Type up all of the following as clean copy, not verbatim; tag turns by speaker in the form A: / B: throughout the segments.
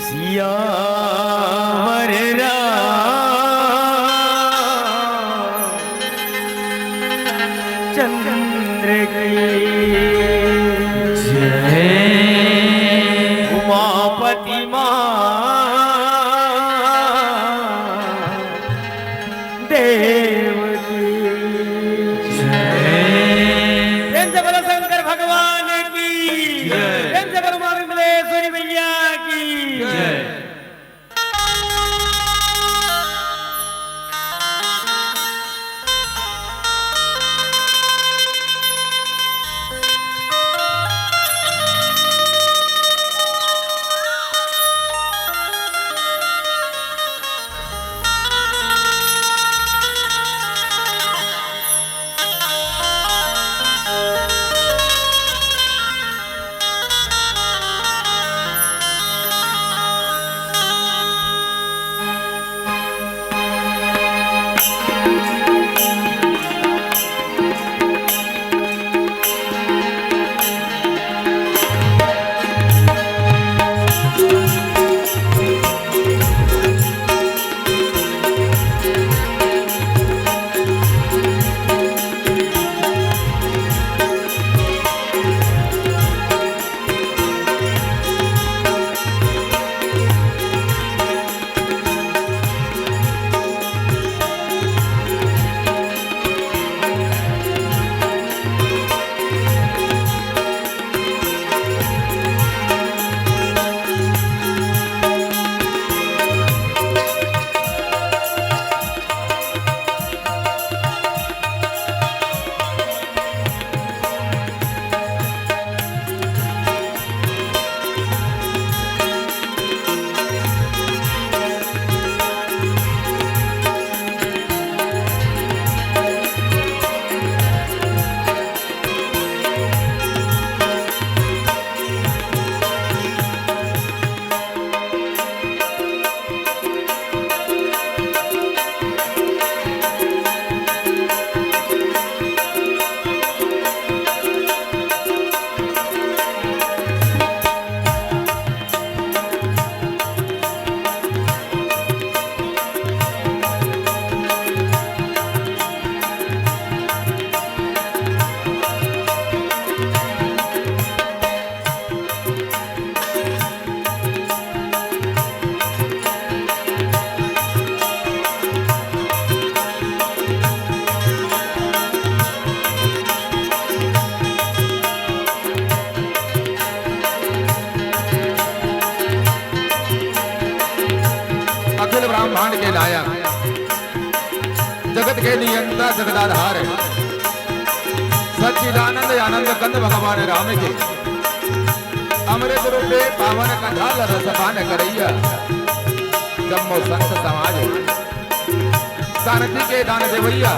A: सियावर चंद्र की जय। उमापति देव की जय। बोलो शंकर भगवान की जय। बोलो माँ विमलेश्वरी मैया की जय।
B: ब्रह्मांड के नायक जगत के नियंता जगदाधार सच्चिदानंद आनंद कंद भगवान राम के अमृत रूपे पावन कंधाल रसपान करैया जम्मो संत समाज सारथी के दान देवैया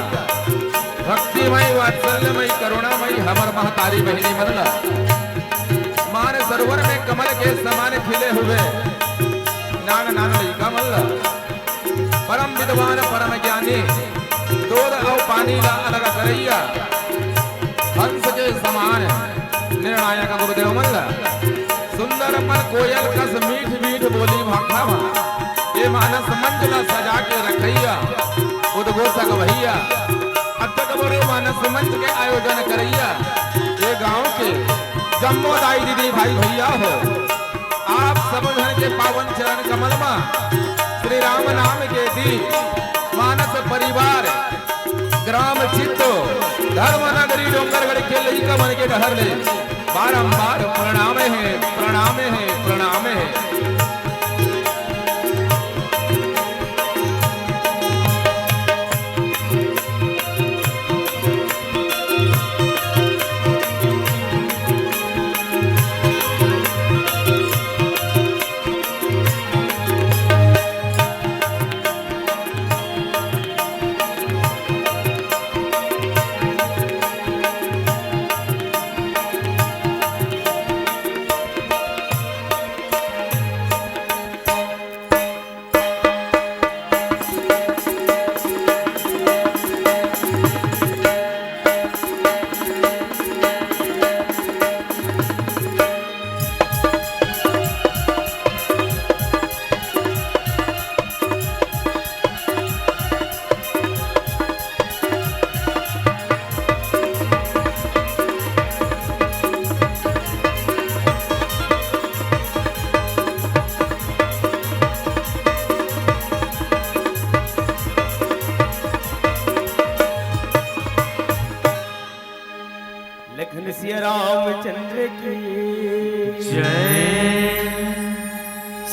B: भक्तिमय वात्सल्यमय करुणामय हमर महतारी बहिनी मदला मान सरोवर में कमल के समान खिले हुए नान नान कमल परम विद्वान परम ज्ञानी दूध और पानी का अलग करैया हंस के समान निर्णायक गुरुदेव मल्ल सुंदर पर कोयल कस मीठ मीठ बोली भाखा ये मानस मंचला सजा के रखैया उद्घोषक भैया अत्यंत बड़े मानस मंच के आयोजन करैया ये गांव के जम्मोदाई दीदी भाई भैया हो आप सब जन के पावन चरण कमल में श्री राम नाम के दी मानस परिवार ग्राम चित्तो धर्म नगरी डोंगरगढ़ के लई कमन के डहर ले बारंबार प्रणाम है प्रणाम है प्रणाम है।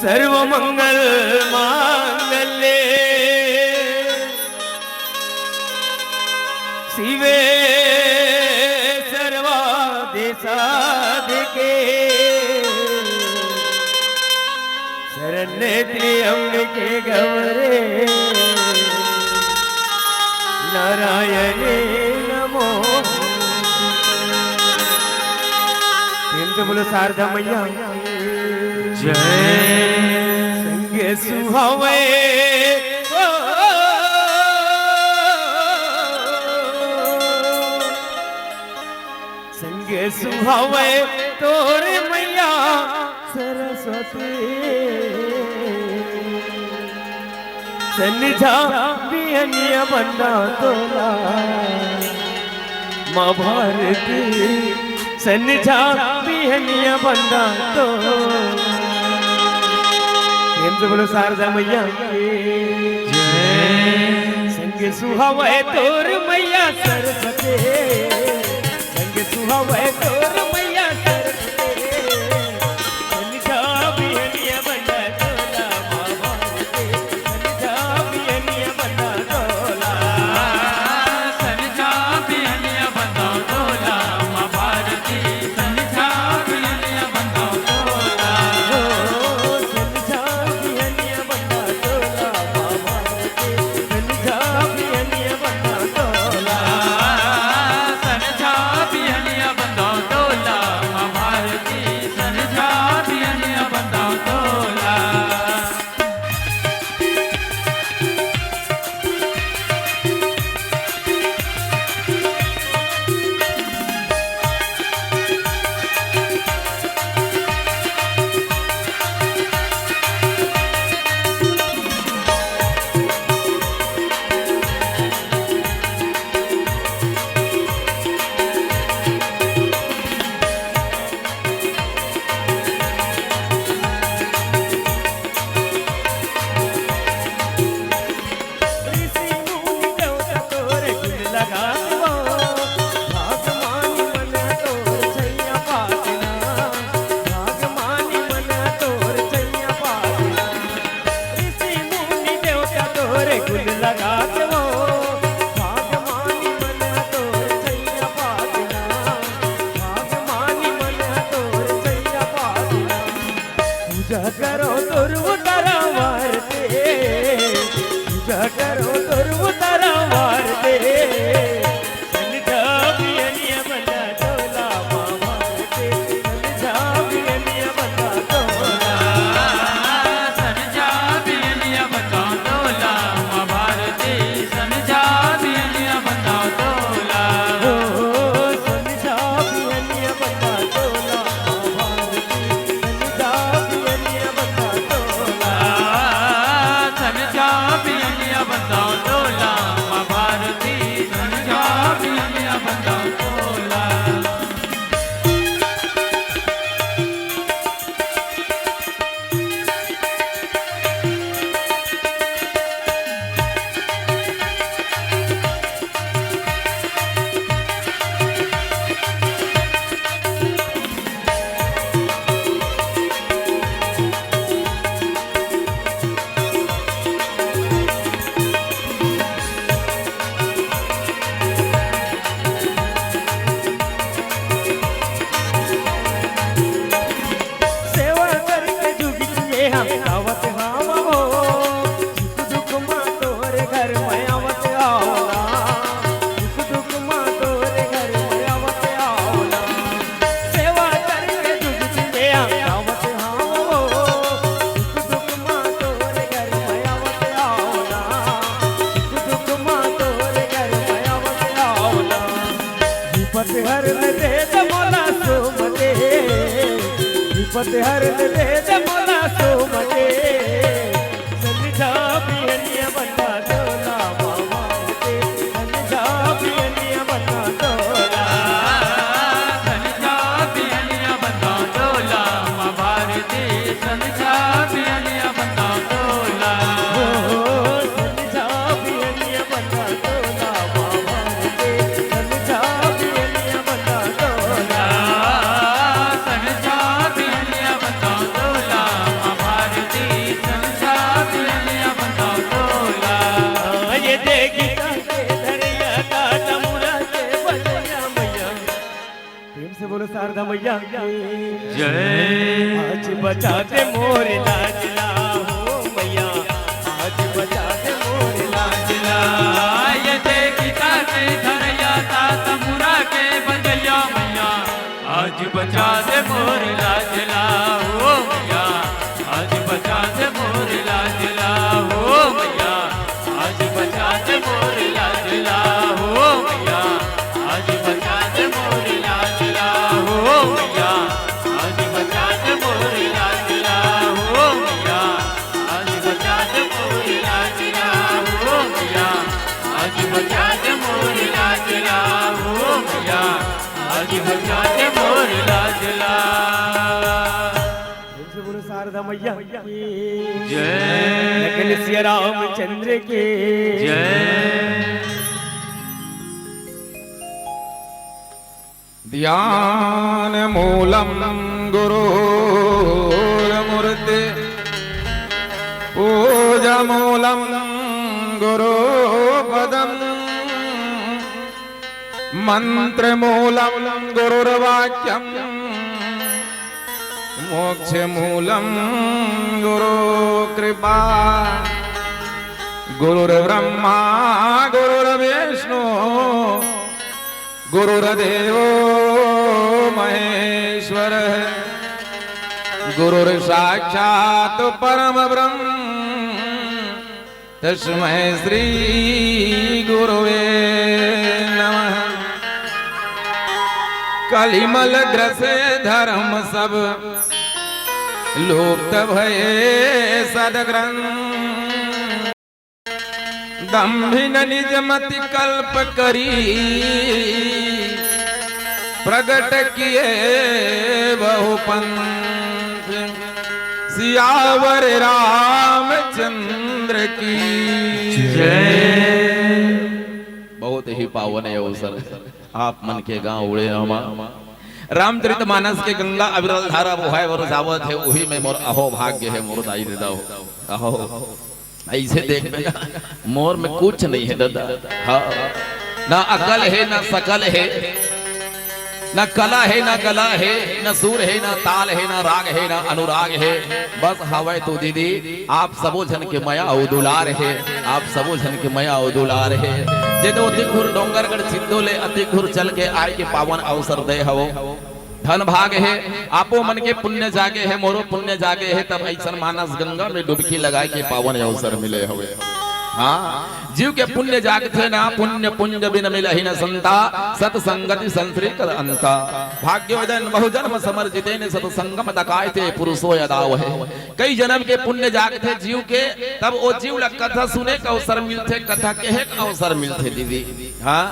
A: सर्व मंगल मांगल्ये शिवे सर्वादि साधिके शरण्ये त्र्यंबके गौरे नारायणे नमो। बोलो शारदा मैया
B: जय।
A: संग सुहावे संग सुहावे तोरे मैया सरस्वती सन्निधा बिहनिया बंदा तोला माँ भारती सन्निधा बिहनिया बंदा तो बोलो शारदा मैया संग सुहावे तोर मैया सरस्वती संग सुहावे तोर मैया सरस्वती सन्निधा बिहनिया बंदा तोला माँ भारती सन्निधा बिहनिया बंदा तोला
B: सन्निधा बिहनिया बंदा तोला माँ भारती सन्निधा बिहनिया बंदा तोला
A: सन्निधा बिहनिया बंदा तोला माँ भारती सन्निधा बिहनिया बंदा तोला
B: सन्निधा बिहनिया बंदा तोला माँ भारती सन्निधा बिहनिया बंदा तोला।
A: ऋषि मुनि देवता तोरे गुण लगावो भागमानी मन तोर छैया पातना भागमानी मन तोर छैया पातना ऋषि मुनि देवता तोरे गुण लगावो भागमानी मन तोर छैया पातना भागमानी मन तोर छैया पातना पूजा करो दुर्वतारा वारते पूजा करो दुर्वतारा वारते सन्निधा बिहनिया बंदा तोला माँ भारती सन्निधा बिहनिया बंदा तोला
B: सन्निधा बिहनिया बंदा तोला माँ भारती सन्निधा बिहनिया बंदा तोला
A: ओ सन्निधा बिहनिया बंदा तोला माँ भारती सन्निधा बिहनिया बंदा तोला
B: सन्निधा बिहनिया बंदा तोला माँ भारती सन्निधा बिहनिया बंदा तोला।
A: सेवा करके जुगी ये हम आवत हम हो सुख दुख माँ तोरे घर में आवत आओला सुख दुख माँ तोरे घर में आवत आओला सेवा करके जुगी ये हम आवत हम हो सुख दुख माँ तोरे घर में आवत आओला सुख दुख माँ तोरे घर में आवत आओला विपत हर दे मोला सोमते विपत हर दे मोला सोमते सन्निधा बिहनिया बंदा तोला माँ भारती सन्निधा बिहनिया बंदा तोला
B: सन्निधा बिहनिया बंदा तोला माँ भारती सन्निधा बिहनिया बंदा तोला
A: ओ सन्निधा बिहनिया बंदा तोला माँ भारती सन्निधा बिहनिया बंदा तोला
B: सन्निधा बिहनिया बंदा तोला माँ भारती
A: बोलो शारदा मैया
C: जय
A: आज बचा दे मोर लाजला हो मैया, आज बचा दे मोर लाजला।
C: ये देखता के धरया ता तमुरा के बजया मैया, आज बचा दे मोर लाजला हो मैया, आज बचा दे मोर लाजला हो मैया, आज बचा दे मोर लाजला हो मैया, आज बचा दे मोर लाजला हो मैया, आज बचा दे मोर लाजला हो मैया, आज बचा दे मोर लाजला हो मैया, आज बचा दे मोर लाजला हो मैया, आज बचा दे मोर लाजला।
A: से बोलो शारदा मैया
C: जय
A: लखन सिया रामचंद्र के
C: जय।
B: ध्यान मूलम गुरुर्मूर्ति, पूजा मूलम गुरुपदम, मंत्र मूलम गुरुर्वाक्यम, मोक्ष मूलम गुरु कृपा, गुरुर्ब्रह्मा गुरुर्विष्णु गुरुर्देवो महेश्वर, गुरुर्साक्षात् परम ब्रह्म, तस्मै श्री गुरुवे नमः। कलिमल ग्रसे धर्म सब लुप्त भये सदग्रंथ, दम्भिन निज मति कल्प करी, प्रगट किए बहुपंथ, सियावर रामचंद्र की
C: जय।
D: बहुत ही पावन है अवसर, आप मन के गांव उड़े हमा रामचरित मानस के गंगा अविरल धारा बुहाय वर जावत है, वही में मोर अहो भाग्य है मोर दाई दे दो अहो। ऐसे देख बेटा मोर में कुछ नहीं है दादा, हाँ ना अकल है ना सकल है, ना कला है ना गला है, ना सुर है ना ताल है, ना राग है ना अनुराग है, बस हवे तो दीदी आप सबो जन के मया उदुलार है, आप सबो जन के मया उदुलार है। जेदो अतिघुर डोंगरगढ़ सिद्धोले अतिघुर चल के आए के पावन अवसर दे हवो, धन भाग है आपो मन के पुण्य जागे है, मोरो पुण्य जागे है, तब ऐसा मानस गंगा में डुबकी लगाए के पावन अवसर मिले हवे। हाँ जीव के पुण्य जागते ना, पुण्य पुंज बिन मिलहि न संता, सतसंगति संसरी कर अंता, भाग्यवदन बहुजन्म समर्जिते ने सतसंगम दकायते पुरुषो यदाव है। कई जन्म के पुण्य जागते जीव के, तब वो जीव ला कथा सुने का अवसर मिलते, कथा कहे का अवसर मिलते दीदी। हाँ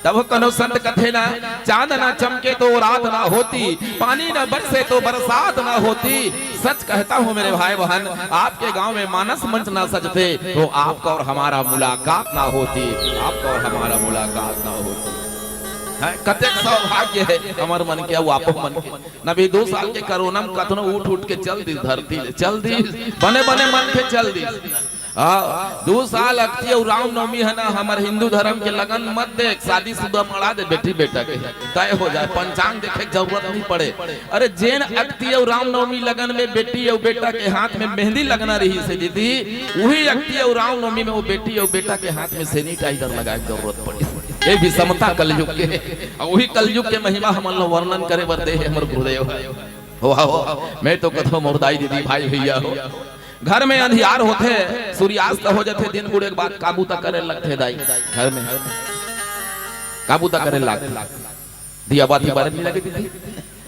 D: तब कनो संत कथे ना, चांद ना चमके तो रात ना होती, पानी ना बरसे तो बरसात ना होती। सच कहता हूँ मेरे भाई बहन, आपके गांव में मानस मंच ना सजते तो आपका और हमारा मुलाकात ना होती, आपका और हमारा मुलाकात ना होती। कतेक सौभाग्य है हमार मन के, आपो मन के नबी 2 साल के कोरोना में कथनो उठ उठ के चल दी धरती, चल दी बने बने मन के चल दी। 2 साल अक्ति और रामनवमी है ना, हमारे हिंदू धर्म के लगन मत देख, शादी शुदा मड़ा दे बेटी बेटा के तय हो जाए, पंचांग देखे की जरूरत नहीं पड़े। अरे जैन अक्ति और रामनवमी लगन में बेटी और बेटा के हाथ में मेहंदी लगना रही से दीदी, वही अक्ति और रामनवमी में वो बेटी और बेटा के हाथ में सैनिटाइजर लगाए की जरूरत पड़ी। ये भी समता कलयुग के, वही कलयुग के महिमा हम वर्णन करे बरते है हमर गुरुदेव हो। मैं तो कथो मोरदाई दीदी भाई भैया हो, घर में अंधियार होते सूर्यास्त हो जाते, दिन बुढ़े के बाद काबू तक करे लगते दाई, घर में काबू तक करे लगते, दिया बाती बारे में लगे दीदी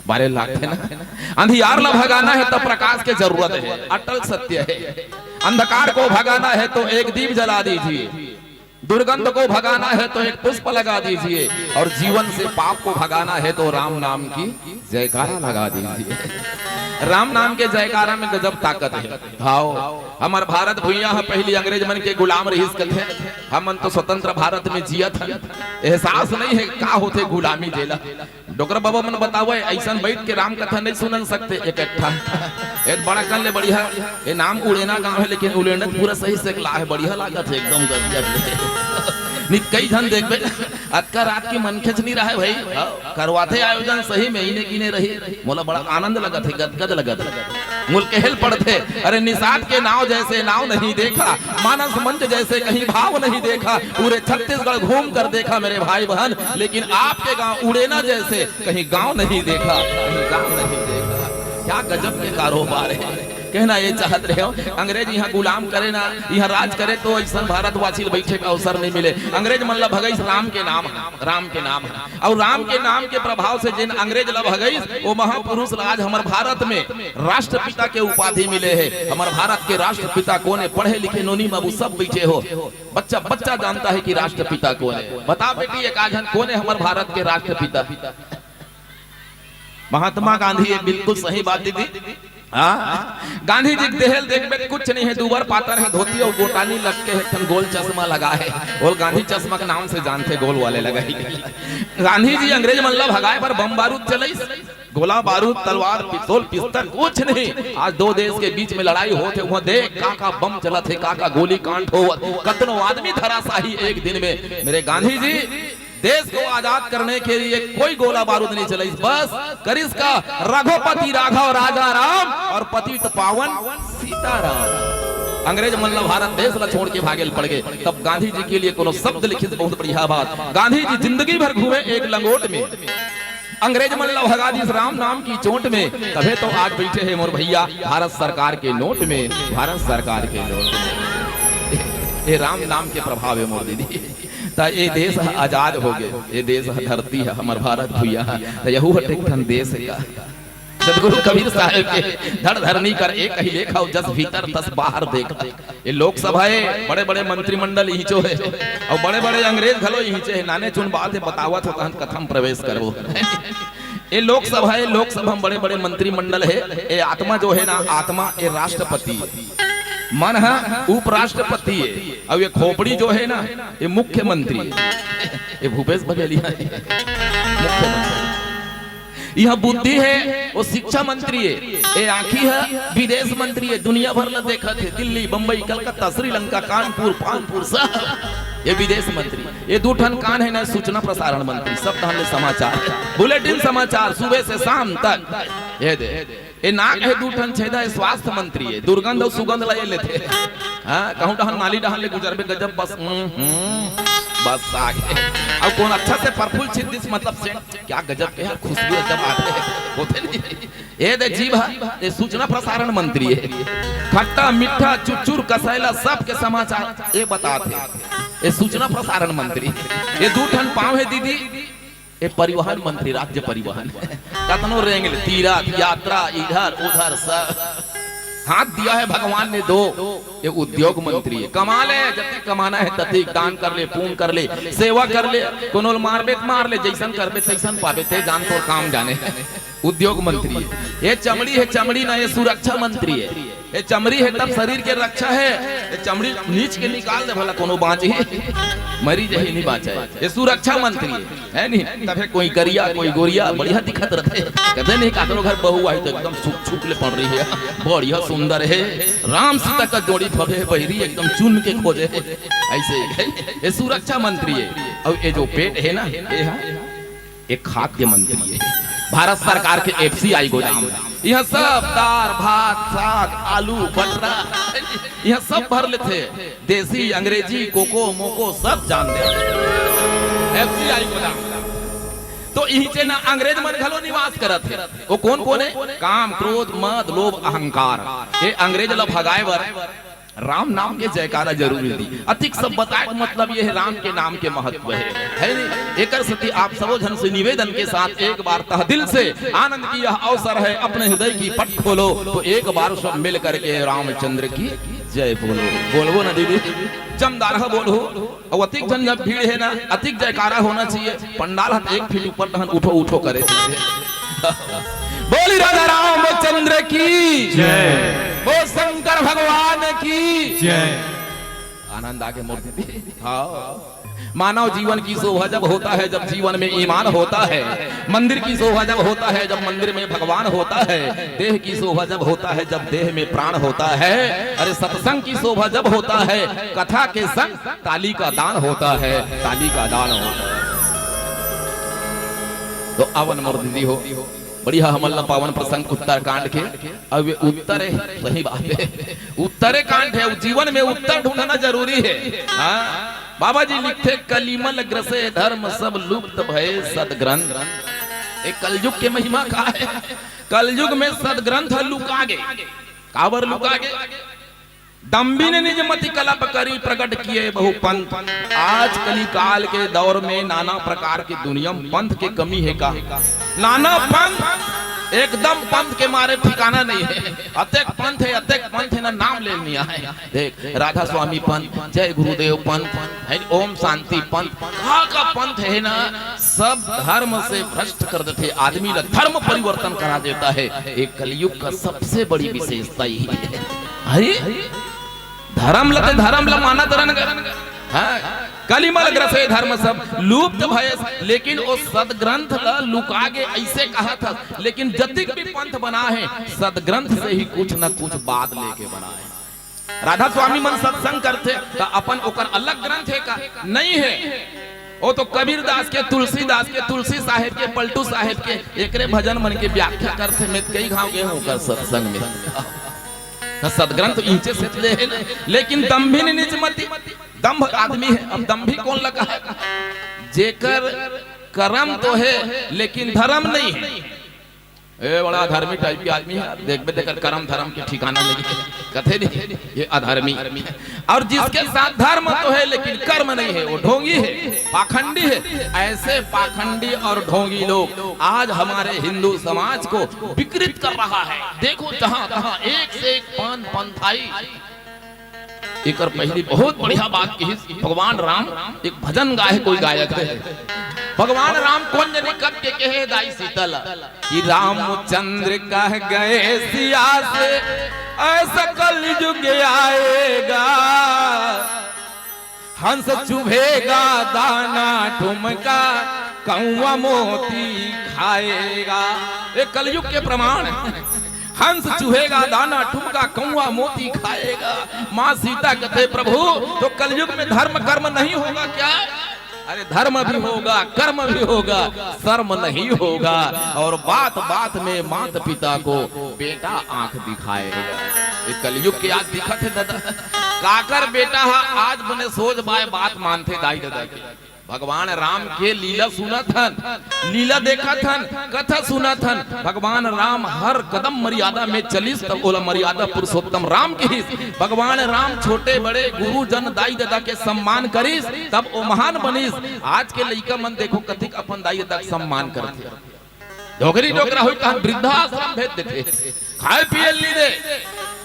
D: बारे लगते ना। अंधियार ला भगाना है तो प्रकाश की जरूरत है, अटल सत्य है। अंधकार को भगाना है तो एक दीप जला दीजिए, दुर्गंध को भगाना है तो एक पुष्प लगा दीजिए, और जीवन से पाप को भगाना है तो राम नाम की जयकारा लगा दीजिए। राम नाम के जयकारा में गजब ताकत है। हाओ हमार भारत भूया है, पहली अंग्रेज मन के गुलाम रही थे, हम मन तो स्वतंत्र भारत में जियत है, एहसास नहीं है का होते गुलामी जेला। डॉक्टर बाबा मन बतावे ऐसा बैठ के राम कथा नहीं सुन सकते इकट्ठा, एक बड़ा कर ले बढ़िया, ये नाम उड़ेना गाँव है लेकिन उड़ेना पूरा सही से ला है, बढ़िया लागत है एकदम गजब। कई जन देख अक्का रात की मन खिंच नहीं रहा है भाई, करवाते आयोजन सही महीने की ने रही, मोला बड़ा आनंद लगा थे, गदगद लगा था, मुल्क हिल पड़ते। अरे निषाद के नाव जैसे नाव नहीं देखा, मानस मंच जैसे कहीं भाव नहीं देखा, पूरे छत्तीसगढ़ घूम कर देखा मेरे भाई बहन, लेकिन आपके गांव उड़ेना जैसे कहीं गांव नहीं देखा, कहीं गांव नहीं देखा। क्या गजब के कारोबार है। कहना ये चाहत रहे हो अंग्रेज यहाँ गुलाम करे ना, यहाँ राज करे तो ऐसा भारतवासी बैठे का अवसर नहीं मिले। अंग्रेज मन ला भगईस राम के नाम, राम के नाम, और राम के नाम के प्रभाव से जिन अंग्रेज ला भगईस वो महापुरुष आज हमारे भारत में राष्ट्रपिता के उपाधि मिले है। हमारे भारत के राष्ट्रपिता कौन है? पढ़े लिखे नोनी बाबू सब बैठे हो, बच्चा बच्चा जानता है कि राष्ट्रपिता कौन है। बता बेटी एक आजन कौन है हमारे भारत के राष्ट्रपिता? महात्मा गांधी। ये बिल्कुल सही बात दीदी। गांधी जी देहल देख में कुछ नहीं है, दुबर पातर है, धोती और गोटानी लग के है, गोल चश्मा लगा है, और गांधी चश्मा के नाम से जानते गोल वाले लगाई। गांधी जी अंग्रेज मल्ला भगाए पर बम बारूद चले, गोला बारूद तलवार पिस्तौल पिस्टल कुछ नहीं। आज दो देश के बीच में लड़ाई होते वहां देख काका बम चला थे, काका गोली कांड हो, कतनो आदमी धराशाही एक दिन में। मेरे गांधी जी देश को आजाद करने के लिए कोई गोला बारूद नहीं चला, बस करिश्का रघुपति राघव राजा राम और पतित पावन सीताराम। अंग्रेज मल्ल भारत देश ला छोड़ के भागेल पड़ गए। तब गांधी जी के लिए कोनो शब्द लिखित बहुत बढ़िया बात। गांधी जी जिंदगी भर घूमे एक लंगोट में, अंग्रेज मल्ल भगा दी राम नाम की चोट में, तबे तो आज बैठे हैं मोर भैया भारत सरकार के नोट में, भारत सरकार के नोट में। ये राम नाम के प्रभाव है मोर दीदी। ये देश आजाद हो गए, ये देश धरती है हमार भारत भैया, यहू हटेन देश का। सदगुरु कबीर साहब के धड़ धरनी कर एक ही लेखा, जस भीतर तस बाहर देखा। ये लोकसभा है, बड़े बड़े मंत्रिमंडल यहीं है, और बड़े बड़े अंग्रेज घलो यहीं है। नाने चुन बात है बतावत हो कथम प्रवेश करो। ये लोकसभा है, लोकसभा में बड़े बड़े मंत्रिमंडल है। ये आत्मा जो है ना, आत्मा ये राष्ट्रपति मन है, उपराष्ट्रपति है, और ये खोपड़ी जो है ना ये मुख्यमंत्री है। ये भूपेश बघेल मुख्यमंत्री। यह बुद्धि है वो शिक्षा मंत्री है। ये आंखी है विदेश मंत्री है, दुनिया भर ला देखा थे, दिल्ली बंबई कलकत्ता श्रीलंका कानपुर पानपुर सब ये विदेश मंत्री। ये दो ठन कान है ना सूचना प्रसारण मंत्री, सब धान समाचार बुलेटिन समाचार सुबह से शाम तक। ये दे ये नाक है दू ठन छेदा है स्वास्थ्य मंत्री है, दुर्गंध और सुगंध ला ये लेते। हाँ कहूँ डहन नाली डहन ले गुजर बे गजब बस बस आगे। और कौन अच्छा से परफुल छिद्दिस मतलब से क्या गजब के यार खुशबू जब आते हैं होते नहीं। ये दे जीव ये सूचना प्रसारण मंत्री है, खट्टा मीठा चुचुर कसैला सब के समाचार ये बताते। ये सूचना प्रसारण मंत्री। ये दू ठन पाँव है दीदी, ये परिवहन मंत्री, राज्य परिवहन। कतनो रेंगल तीर्थ यात्रा इधर उधर सब हाथ दिया है भगवान ने दो। ये उद्योग मंत्री है, कमा ले जब कमाना है तभी दान कर ले, पूर्ण कर ले, सेवा कर ले, कोनो मारबे मार ले, जैसन करबे तैसन पाबे ते जान तो काम जाने। उद्योग मंत्री है। ये चमड़ी है, चमड़ी ना ये सुरक्षा मंत्री है। ये चमड़ी है तब शरीर के रक्षा है, ये चमड़ी नीच के निकाल दे भला कोनो बाँची मरी जही नहीं बाँचा है। ये सुरक्षा मंत्री है नहीं। तब है कोई करिया कोई गोरिया बढ़िया दिखत रहते, कहते नहीं काकरो घर बहू आई तो एकदम छुप छुप ले पड़ रही है, बढ़िया सुंदर है, राम सीता का जोड़ी फबे बहरी एकदम चुन के खोजे है, ऐसे ही। ये सुरक्षा मंत्री है। और ये जो पेट है ना ये खाद्य मंत्री है। भारत सरकार के FCI गोदाम, यह सब दाल भात साग आलू बटरा यह सब भर लेते, देसी अंग्रेजी कोको मोको सब जानते हैं। FCI गोदाम तो यही ना अंग्रेज मन घलो निवास करत है। वो कौन कौन है? काम क्रोध मद लोभ अहंकार। ये अंग्रेज ला भगाए बर राम नाम के जयकारा जरूरी दी। अतिक सब बताए मतलब ये है राम के नाम के महत्व है नहीं। एक सती आप सबो जन से निवेदन के साथ एक बार तह दिल से आनंद की यह अवसर है, अपने हृदय की पट खोलो तो एक बार सब मिल करके रामचंद्र की जय बोलो। बोलबो ना दीदी जमदार बोलो। और अतिक जन जब भीड़ है ना अतिक जयकारा होना चाहिए। पंडाल हाथ एक फीट ऊपर टहन उठो उठो करे। बोली राजा रामचंद्र की जय, वो शंकर भगवान की जय। आनंद आगे मूर्ति। हाँ मानव जीवन की शोभा जब होता है जब जीवन में ईमान होता है, मंदिर की शोभा जब होता है जब मंदिर में भगवान होता है, देह की शोभा जब होता है जब देह में प्राण होता है, अरे सत्संग की शोभा जब होता है, कथा के संग ताली का दान होता है, ताली का दान होता है। तो अवन मोर दीदी हो बढ़िया हमल पावन प्रसंग उत्तरकांड के। अब ये उत्तर है, सही बात है, उत्तरे कांड है, जीवन में उत्तर ढूंढना जरूरी है। हाँ बाबा जी लिखते कलिमल ग्रसे धर्म सब लुप्त भय सदग्रंथ। एक कलयुग के महिमा का है, कलयुग में सदग्रंथ लुका गे, काबर लुका गे, दम्भी ने निज मति कलप करी प्रकट किए बहु पंथ। आज कली काल के दौर में नाना प्रकार की दुनिया पंथ के कमी है का, नाना पंथ एकदम पंथ के मारे ठिकाना नहीं है, अतेक पंथ है ना नाम ले लिया है। देख राधा स्वामी पंथ, जय गुरुदेव पंथ है, ओम शांति पंथ, कहाँ का पंथ है ना, सब धर्म से भ्रष्ट कर देते आदमी, धर्म परिवर्तन करा देता है। एक कलयुग का सबसे बड़ी विशेषता यही है, धर्म ल माना तरन कलिमल ग्रसे धर्म सब लुप्त भय, लेकिन वो सदग्रंथ लुका गे ऐसे कहा था। लेकिन जतिक भी पंथ बना है सदग्रंथ से ही कुछ न कुछ बात लेके बना है। राधा स्वामी मन सत्संग करते तो अपन ओकर अलग ग्रंथ है का नहीं है, वो तो कबीरदास के, तुलसीदास के, तुलसी साहेब के, पलटू साहेब के एकरे भजन मन के व्याख्या करते में कई घाव गए होकर सत्संग में। सदग्रंथ नीचे से ले, लेकिन दम्भी निज मति, दम्भ आदमी है। अब दम्भी कौन लगा है, जेकर कर्म तो है लेकिन धर्म नहीं है। ए बड़ा धर्मी टाइप के आदमी है, देख देकर कर्म धर्म के ठिकाना नहीं है, कथे नहीं ये अधर्मी। और जिसके साथ धर्म तो है लेकिन कर्म नहीं है, वो ढोंगी है, पाखंडी है। ऐसे पाखंडी और ढोंगी लोग आज हमारे हिंदू समाज को विकृत कर रहा है। देखो जहां तहां एक से एक पंथाई। एक और पहली बहुत बढ़िया बात की, भगवान राम एक भजन गाए, कोई गायक है, भगवान राम कौन जने कब के कहे दाई शीतल कि रामचंद्र कह गए सिया से ऐसा कलयुग आएगा, हंस चुभेगा दाना ठुमका कौवा मोती खाएगा। एक कलयुग के प्रमाण, हंस चूहेगा दाना ठुमका कौवा मोती खाएगा। माँ सीता कहते प्रभु तो कलयुग में धर्म कर्म नहीं होगा क्या? अरे धर्म भी होगा, कर्म भी होगा, शर्म नहीं होगा। और बात बात में माता पिता को बेटा आंख दिखाएगा। ये कलयुग के आज दिखत है दादा, काकर बेटा आज बने सोच बाय बात मानते दाई दादा के। भगवान राम के लीला सुना थन, लीला देखा थन, कथा सुना थन। भगवान राम हर कदम मर्यादा में चलिस, तब बोला मर्यादा पुरुषोत्तम राम की। भगवान राम छोटे बड़े गुरुजन दाई दादा के सम्मान करिस, तब वो महान बनिस। आज के लइका मन देखो कथिक अपन दाई दादा के सम्मान करते, डोगरी डोगरा हुई कहा वृद्धाश्रम भेज देते, खाए पिए ली दे।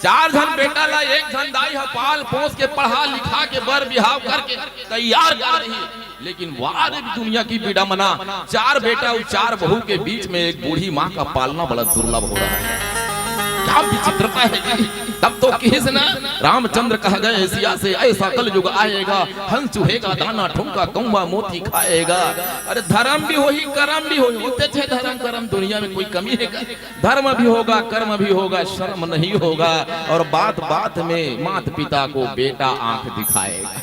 D: 4 जन बेटा ला 1 जन दाई है पाल पोस के पढ़ा लिखा के बर बिहाव करके तैयार कर रही। लेकिन वार दुनिया की बीड़ा मना, 4 बेटा और 4 बहू के बीच में एक बूढ़ी माँ का पालना बड़ा दुर्लभ हो रहा है। क्या विचित्रता है जी। तब तो किस ना रामचंद्र कह गए सिया से ऐसा कलयुग आएगा, हंस चूहेगा दाना ठुमका कौवा मोती खाएगा। अरे धर्म भी हो ही कर्म भी हो, होते थे धर्म कर्म, दुनिया में कोई कमी है क्या? धर्म भी होगा, कर्म भी होगा, शर्म नहीं होगा। और बात बात में माता पिता को बेटा आंख दिखाएगा।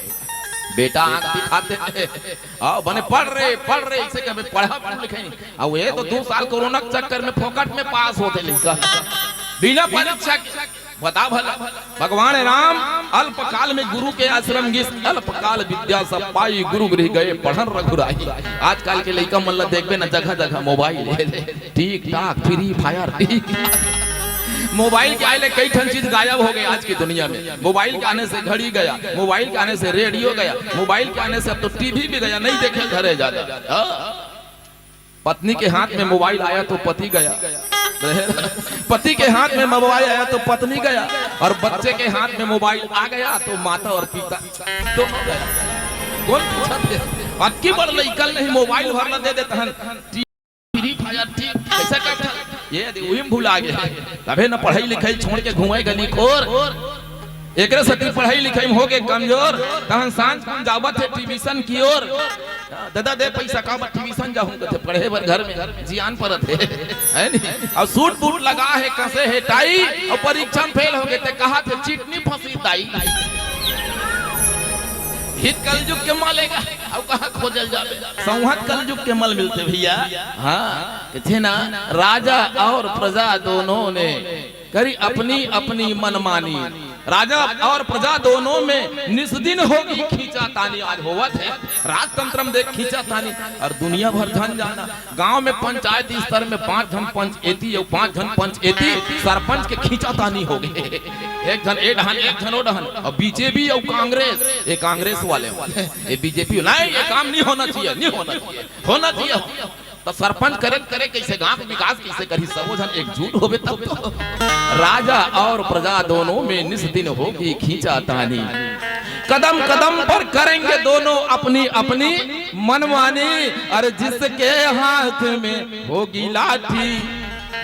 D: बेटा आंख दिखाते थे, आओ बने पढ़ रहे इसे कभी पढ़ा पढ़ लिखे। अब ये तो 2 साल कोरोना के चक्कर में फोकट में पास होते लिखा बिना परीक्षा के। बता भला भगवान राम अल्पकाल में गुरु के आश्रम गिस, अल्पकाल विद्या सब पाई गुरु गृह गए पढ़न रघुराई। आजकल के लइका मन ला देखबे ना जगह जगह मोबाइल ठीक ठाक फ्री फायर ठीक। मोबाइल के आने कई ठन चीज गायब हो गई आज की दुनिया में। मोबाइल के आने से घड़ी गया, मोबाइल के आने से रेडियो गया, मोबाइल के आने से अब तो टीवी भी गया, नहीं देखे घरे ज्यादा। पत्नी के हाथ में मोबाइल आया तो पति गया, पति के हाथ में मोबाइल आया तो पत्नी गया, और बच्चे के हाथ में मोबाइल आ गया तो माता और पिता दोनों गया। कौन पूछा थे अक्की बड़ लइकल नहीं मोबाइल भरला दे देता हन फ्री फायर ठीक कैसा करता ये वही भूला गया। तबे न पढ़ाई लिखाई छोड़ के घुमाई गली खोर, एकरे सती पढ़ाई लिखाई में हो के कमजोर, तहन सांझ कौन जावत है ट्यूशन की ओर। दादा दे पैसा का ट्यूशन जाऊं तो पढ़े बर घर में जियान परत है नहीं। और सूट बूट लगा है कसे है टाई, और परीक्षा में फेल हो गए ते कहा थे चिटनी फंसी ताई। हित कलयुग के मलेगा अब कहाँ खोजल जावे संहत कलयुग के मल मिलते भैया। हाँ थे ना राजा और प्रजा दोनों ने करी अपनी अपनी मनमानी। राजा और प्रजा दोनों में निस्दिन होगी खींचा तानी। आज होवत है राजतंत्र में देख खींचा तानी और दुनिया भर धन जाना। गांव में पंचायती स्तर में 5 जन पंचायती और 5 जन पंचायती सरपंच के खींचा तानी हो गए। एक जन ए डहन एक जन ओ डहन और बीजेपी और कांग्रेस ये कांग्रेस वाले ये बीजेपी नहीं ये काम नहीं होना चाहिए नहीं होना चाहिए। तो सरपंच करे कैसे गांव के विकास कैसे करी सबो जन एकजुट होवे तब तो। राजा और प्रजा दोनों में निस्दिन होगी खींचा तानी। कदम कदम पर करेंगे दोनों अपनी अपनी मनमानी। और जिसके हाथ में होगी लाठी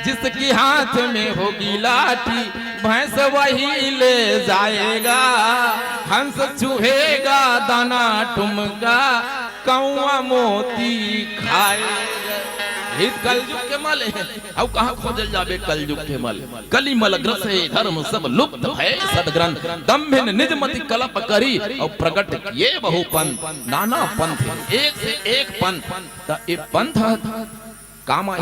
D: जिसके हाथ में होगी लाठी भैंस वही ले जाएगा। हंस चूहेगा दाना टुमका कौआ मोती खाएगा। हित कलयुग के मल है अब कहाँ खोजल जावे कलयुग के मल। कली मल ग्रसे धर्म सब लुप्त है सदग्रंथ दम्भिन निजमति कलप करी और प्रकट किए बहु पंथ। नाना पंथ एक से एक पंथ पंथ काम आई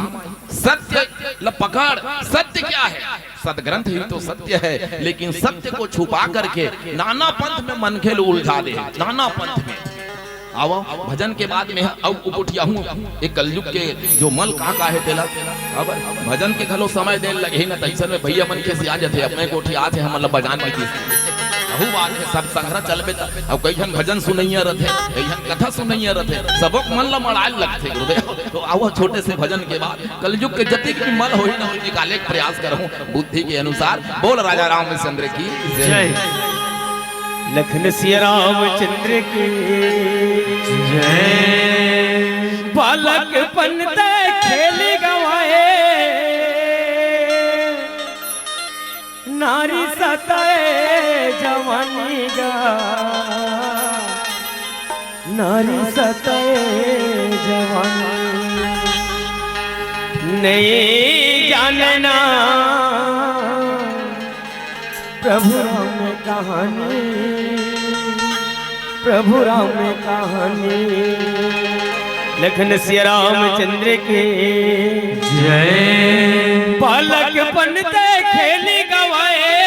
D: सत्य ल पकड़। सत्य क्या है सदग्रंथ ही तो सत्य है लेकिन सत्य को छुपा करके नाना पंथ में मनखेल उलझा दे। नाना पंथ में आओ भजन के बाद में अब उठिया हूँ एक कलयुग के जो मल कहाँ है तेला। अब भजन के घलो समय दे लगे न तैसन में भैया मन के से आ जाते अपने कोठी आते हम मतलब बजान में अहू बात है सब संग्रह चलबे अब कई जन भजन सुनैया रहते कई जन कथा सुनैया रहते सबक मन ला मड़ाल लगते गुरुदेव। तो आओ छोटे से भजन के बाद कलयुग के जतिक भी मल होई न निकाले के प्रयास करहूं बुद्धि के अनुसार। बोल राजा रामचंद्र की जय।
A: लखन सिया रामचंद्र की जय। बालक बनते खेल गवाए नारी सताए जवानी गा नारी सताए जवानी नहीं जानना प्रभु राम कहानी प्रभु राम कहानी। लखन सिया रामचंद्र के जय। बालक बनते खेली गवाए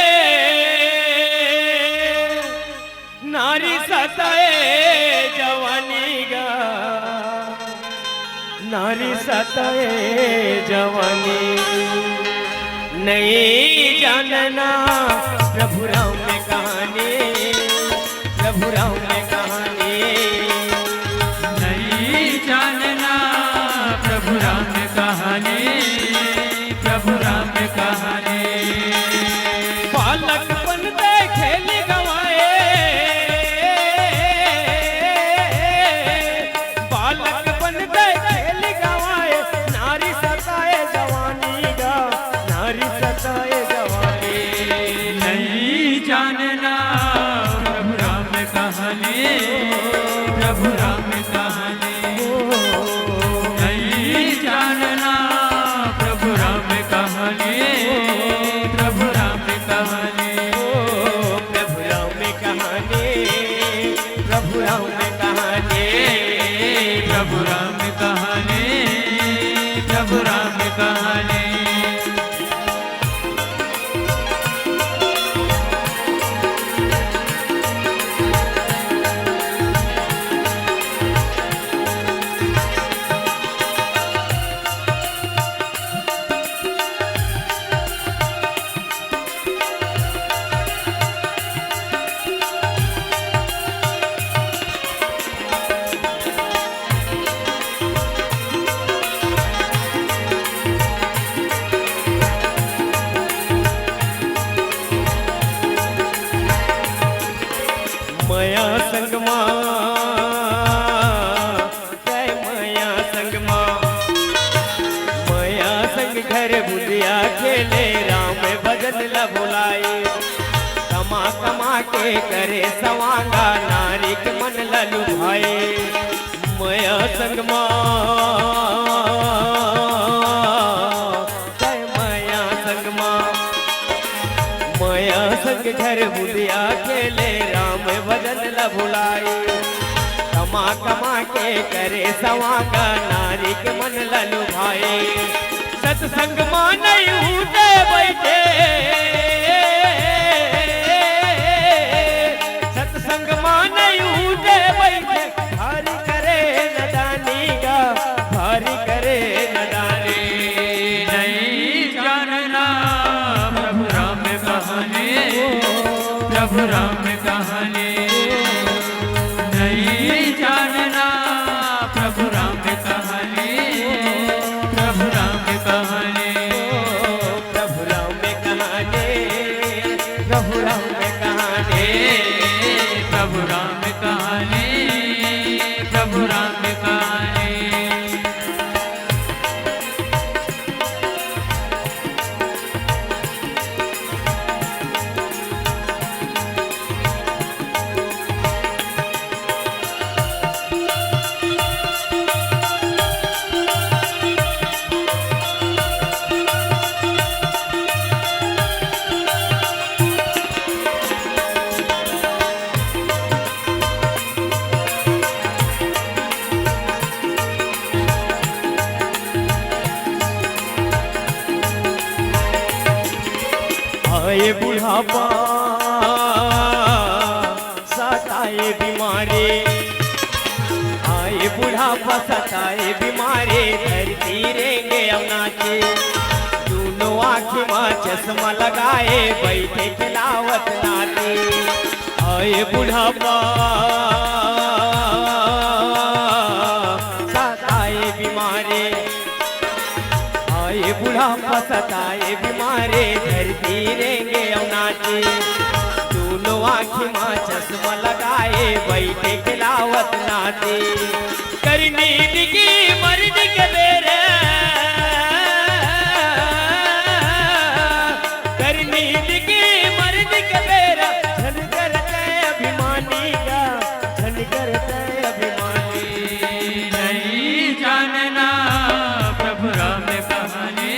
A: नारी सताए जवानी गा नारी सताए जवानी नहीं जानना प्रभु राम में कहानी प्रभु राम में कहानी
C: नहीं जानना प्रभु राम कहानी प्रभु राम कहानी।
A: बालक बनते खेल गवाए बालक बनते खेल गवाए नारी सताए जवानी गा नारी सताए जवानी
C: नहीं जानना प्रभु राम कहानी प्रभु राम कहानी। नहीं जानना प्रभु राम कहानी प्रभु राम कहानी।
A: प्रभु राम कहानी प्रभु राम कहानी
C: प्रभु राम कहानी प्रभु राम कहानी।
A: माया संग माँ जय माया संग माँ माया संग घर बुलिया खेले राम भजन ला बुलाए कमा कमा के करे सवांगा नारी के मन ललु भाई माया संग माँ जय माया संग माँ माया संग घर बुदिया खेले राम भजन ल भुलाई कमा कमा के करे सवा का नारी के मन ल लुभाए सत्संग माने उठे बैठे सत्संग माने उठे बैठे भारी करे नदानी गा भारी करे नदानी
C: नहीं जानना प्रभु राम कहानी प्रभु राम कहानी नहीं जानना प्रभु राम कहानी प्रभु राम कहानी
A: प्रभु राम कहानी प्रभु राम कहानी
C: प्रभु राम कहानी प्रभु राम कहानी
A: आए बुढ़ापा सताए बीमारी आए बुढ़ापा सताए बीमारी धरती रेंगे अवनाचे दोनों आँखी माँ चश्मा लगाए बैठे खिलावत नाते आए बुढ़ापा सताए बीमारी आए बुढ़ापा सताए बीमारे धरती रेंगे अवनाचे दोनों आँखी माँ चश्मा लगाए बैठे खिलावत नाते करनी दिगी मर्द के बेरे करनी दिगी मर्द के बेरा झन करते अभिमानी का झन करते अभिमानी
C: नहीं जानना प्रभु राम कहानी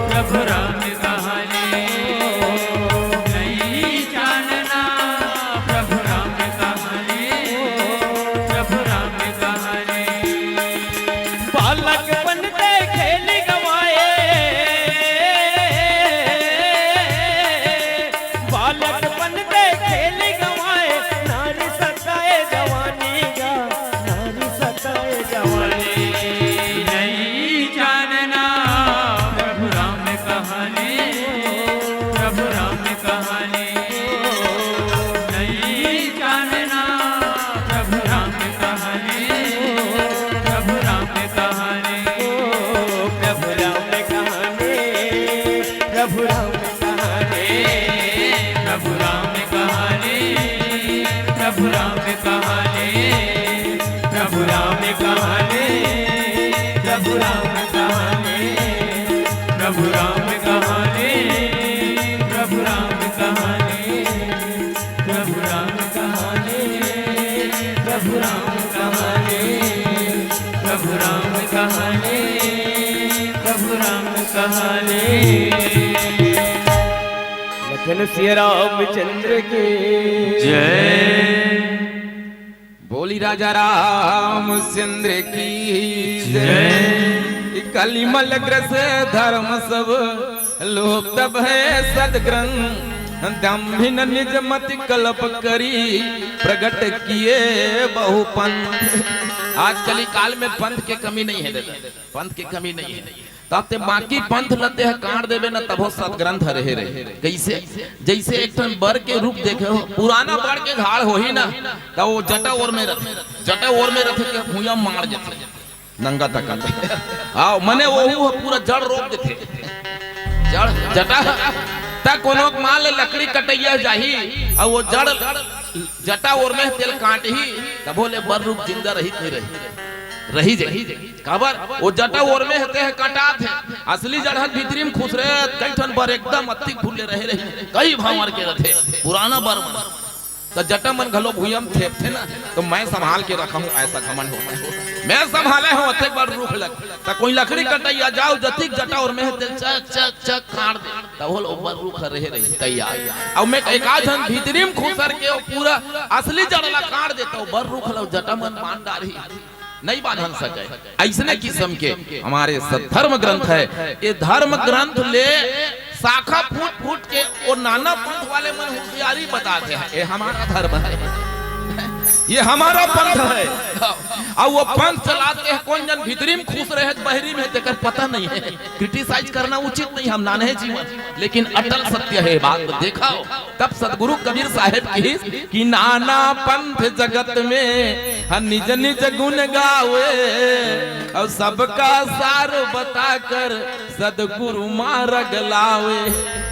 C: प्रभु राम कहानी नहीं जानना प्रभु राम कहानी प्रभु राम कहानी
A: बालक बनते खेल गवाए बालक बनते खेल गवाए नारी सताए जवानी का नारी सताए जवानी
C: नहीं जानना प्रभु राम कहानी प्रभु राम कहानी नहीं जानना प्रभु राम कहानी प्रभु राम कहानी
A: प्रभु राम कहानी प्रभु राम कहानी
C: प्रभु राम कहानी प्रभु राम कहानी प्रभु राम कहानी प्रभु राम कहानी प्रभु राम कहानी प्रभु राम कहानी प्रभु राम कहानी प्रभु राम कहानी प्रभु राम कहानी प्रभु राम कहानी
A: लखन सिया रामचंद्र के
C: जय
B: बोली राजा रामचंद्र की
C: जय
B: कलिमल ग्रस धर्म सब लोक तब है सदग्रंथ दम्भिन निज मति कल्प करी प्रगट किए बहु पंथ। आज कली काल में पंथ के कमी नहीं है दादा, पंथ की कमी नहीं है। तब ते बाकी पंथ लते है काट देवे न तबो सदग्रंथ रहे रहे। कैसे जैसे एक टन बर के रूप देखे हो, पुराना बर के घाड़ हो ही ना तो वो जटा और में रथ, जटा और में रथ के भूया मार देते नंगा तक आओ मने वो पूरा जड़ रोक देते जड़ जटा तक कोनो मान ले लकड़ी कटैया जाही और वो जड़ जटा और में तेल काट ही तब बोले बर रूप जिंदा रही नहीं रही रही काबर वो जटा और में होते है कटा थे असली जड़हन भीतरी में खुश रहे कई ठन बर एकदम अति फूले रहे कई भावर के रथे पुराना बर
D: तो जटामन घलो भूयम थे ना, तो मैं संभाल के रखा हूँ, ऐसा घमंड होता है। मैं संभाले हूँ एक बार रूख लग, तो कोई लकड़ी कटैया जाओ जतिक जटा और मैं चक चक चक काट दे, तब वो ऊपर रूख रहे रही तैयार। अब मैं एक आध भीतरीम खुसर के पूरा असली जड़ला काट देता हूँ, बर रूख लो जटामन मान डारी नहीं बांधन सके। ऐसने किस्म के हमारे धर्म ग्रंथ है। ये धर्म ग्रंथ ले शाखा फूट फूट के और नाना पंथ वाले मन होशियारी बताते हैं, ये हमारा धर्म है, ये हमारा पंथ है। और वो पंथ चलाते हैं कौन जन भीतरी में खुश रहे बहरी में तेकर पता नहीं है। क्रिटिसाइज करना उचित नहीं, हम नाने जीवन, लेकिन अटल सत्य है बात देखा। तब सदगुरु कबीर साहेब की कि नाना पंथ जगत में निज निज गुण गावे, और सबका सार बताकर सदगुरु मार्ग लावे।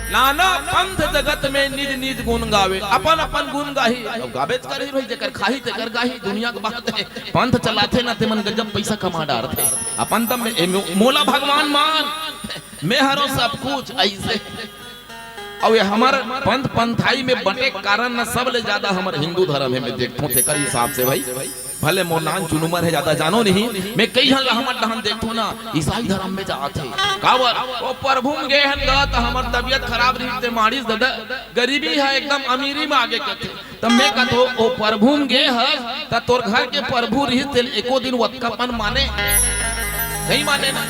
D: नाना पंथ जगत में निज निज गुण गावे, अपन अपन गुण गाही गावे कर ही जेकर खाही तेकर गाही। दुनिया के बात है, पंथ चलाते ना ते मन गजब पैसा कमा डारते, अपन तम मोला भगवान मान मैं हरो सब कुछ ऐसे। और ये हमार पंथ पंथाई में बटे कारण न सब ले ज्यादा हमारे हिंदू धर्म है। मैं देखो थे कर हिसाब से भाई, भले मोर नान चुनुमर है ज्यादा जानो नहीं, मैं कई हल हमर दहन देखो ना ईसाई धर्म में जाते कावर ओ प्रभुम गए हन गत हमर तबीयत खराब रही ते मारिस दादा गरीबी है एकदम अमीरी में आगे कथे। तब मैं कहतो ओ प्रभुम गए है त तोर घर के प्रभु रही ते एको दिन वतकापन माने नहीं माने ना।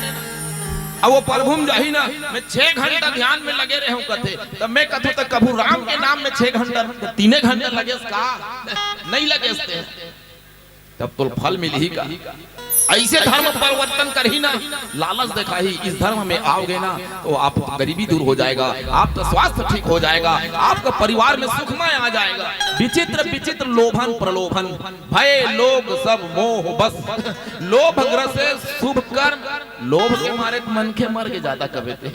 D: अब वो प्रभुम जाही ना मैं 6 घंटा ध्यान में लगे रहे हूँ कथे। तब मैं कहूँ तो कभू राम के नाम में 6 घंटा 3 घंटे लगे का नहीं लगे, तब तो फल मिल ही का। ऐसे धर्म परिवर्तन कर ही ना, लालच दिखा ही इस धर्म में आओगे ना तो आप गरीबी दूर हो जाएगा, आपका स्वास्थ्य ठीक हो जाएगा, आपका परिवार में सुखमय आ जाएगा। विचित्र विचित्र लोभन प्रलोभन भय लोग सब मोह बस, लोभ ग्रसे शुभ कर्म, लोभ के मारे मन के मर के ज्यादा कबे थे।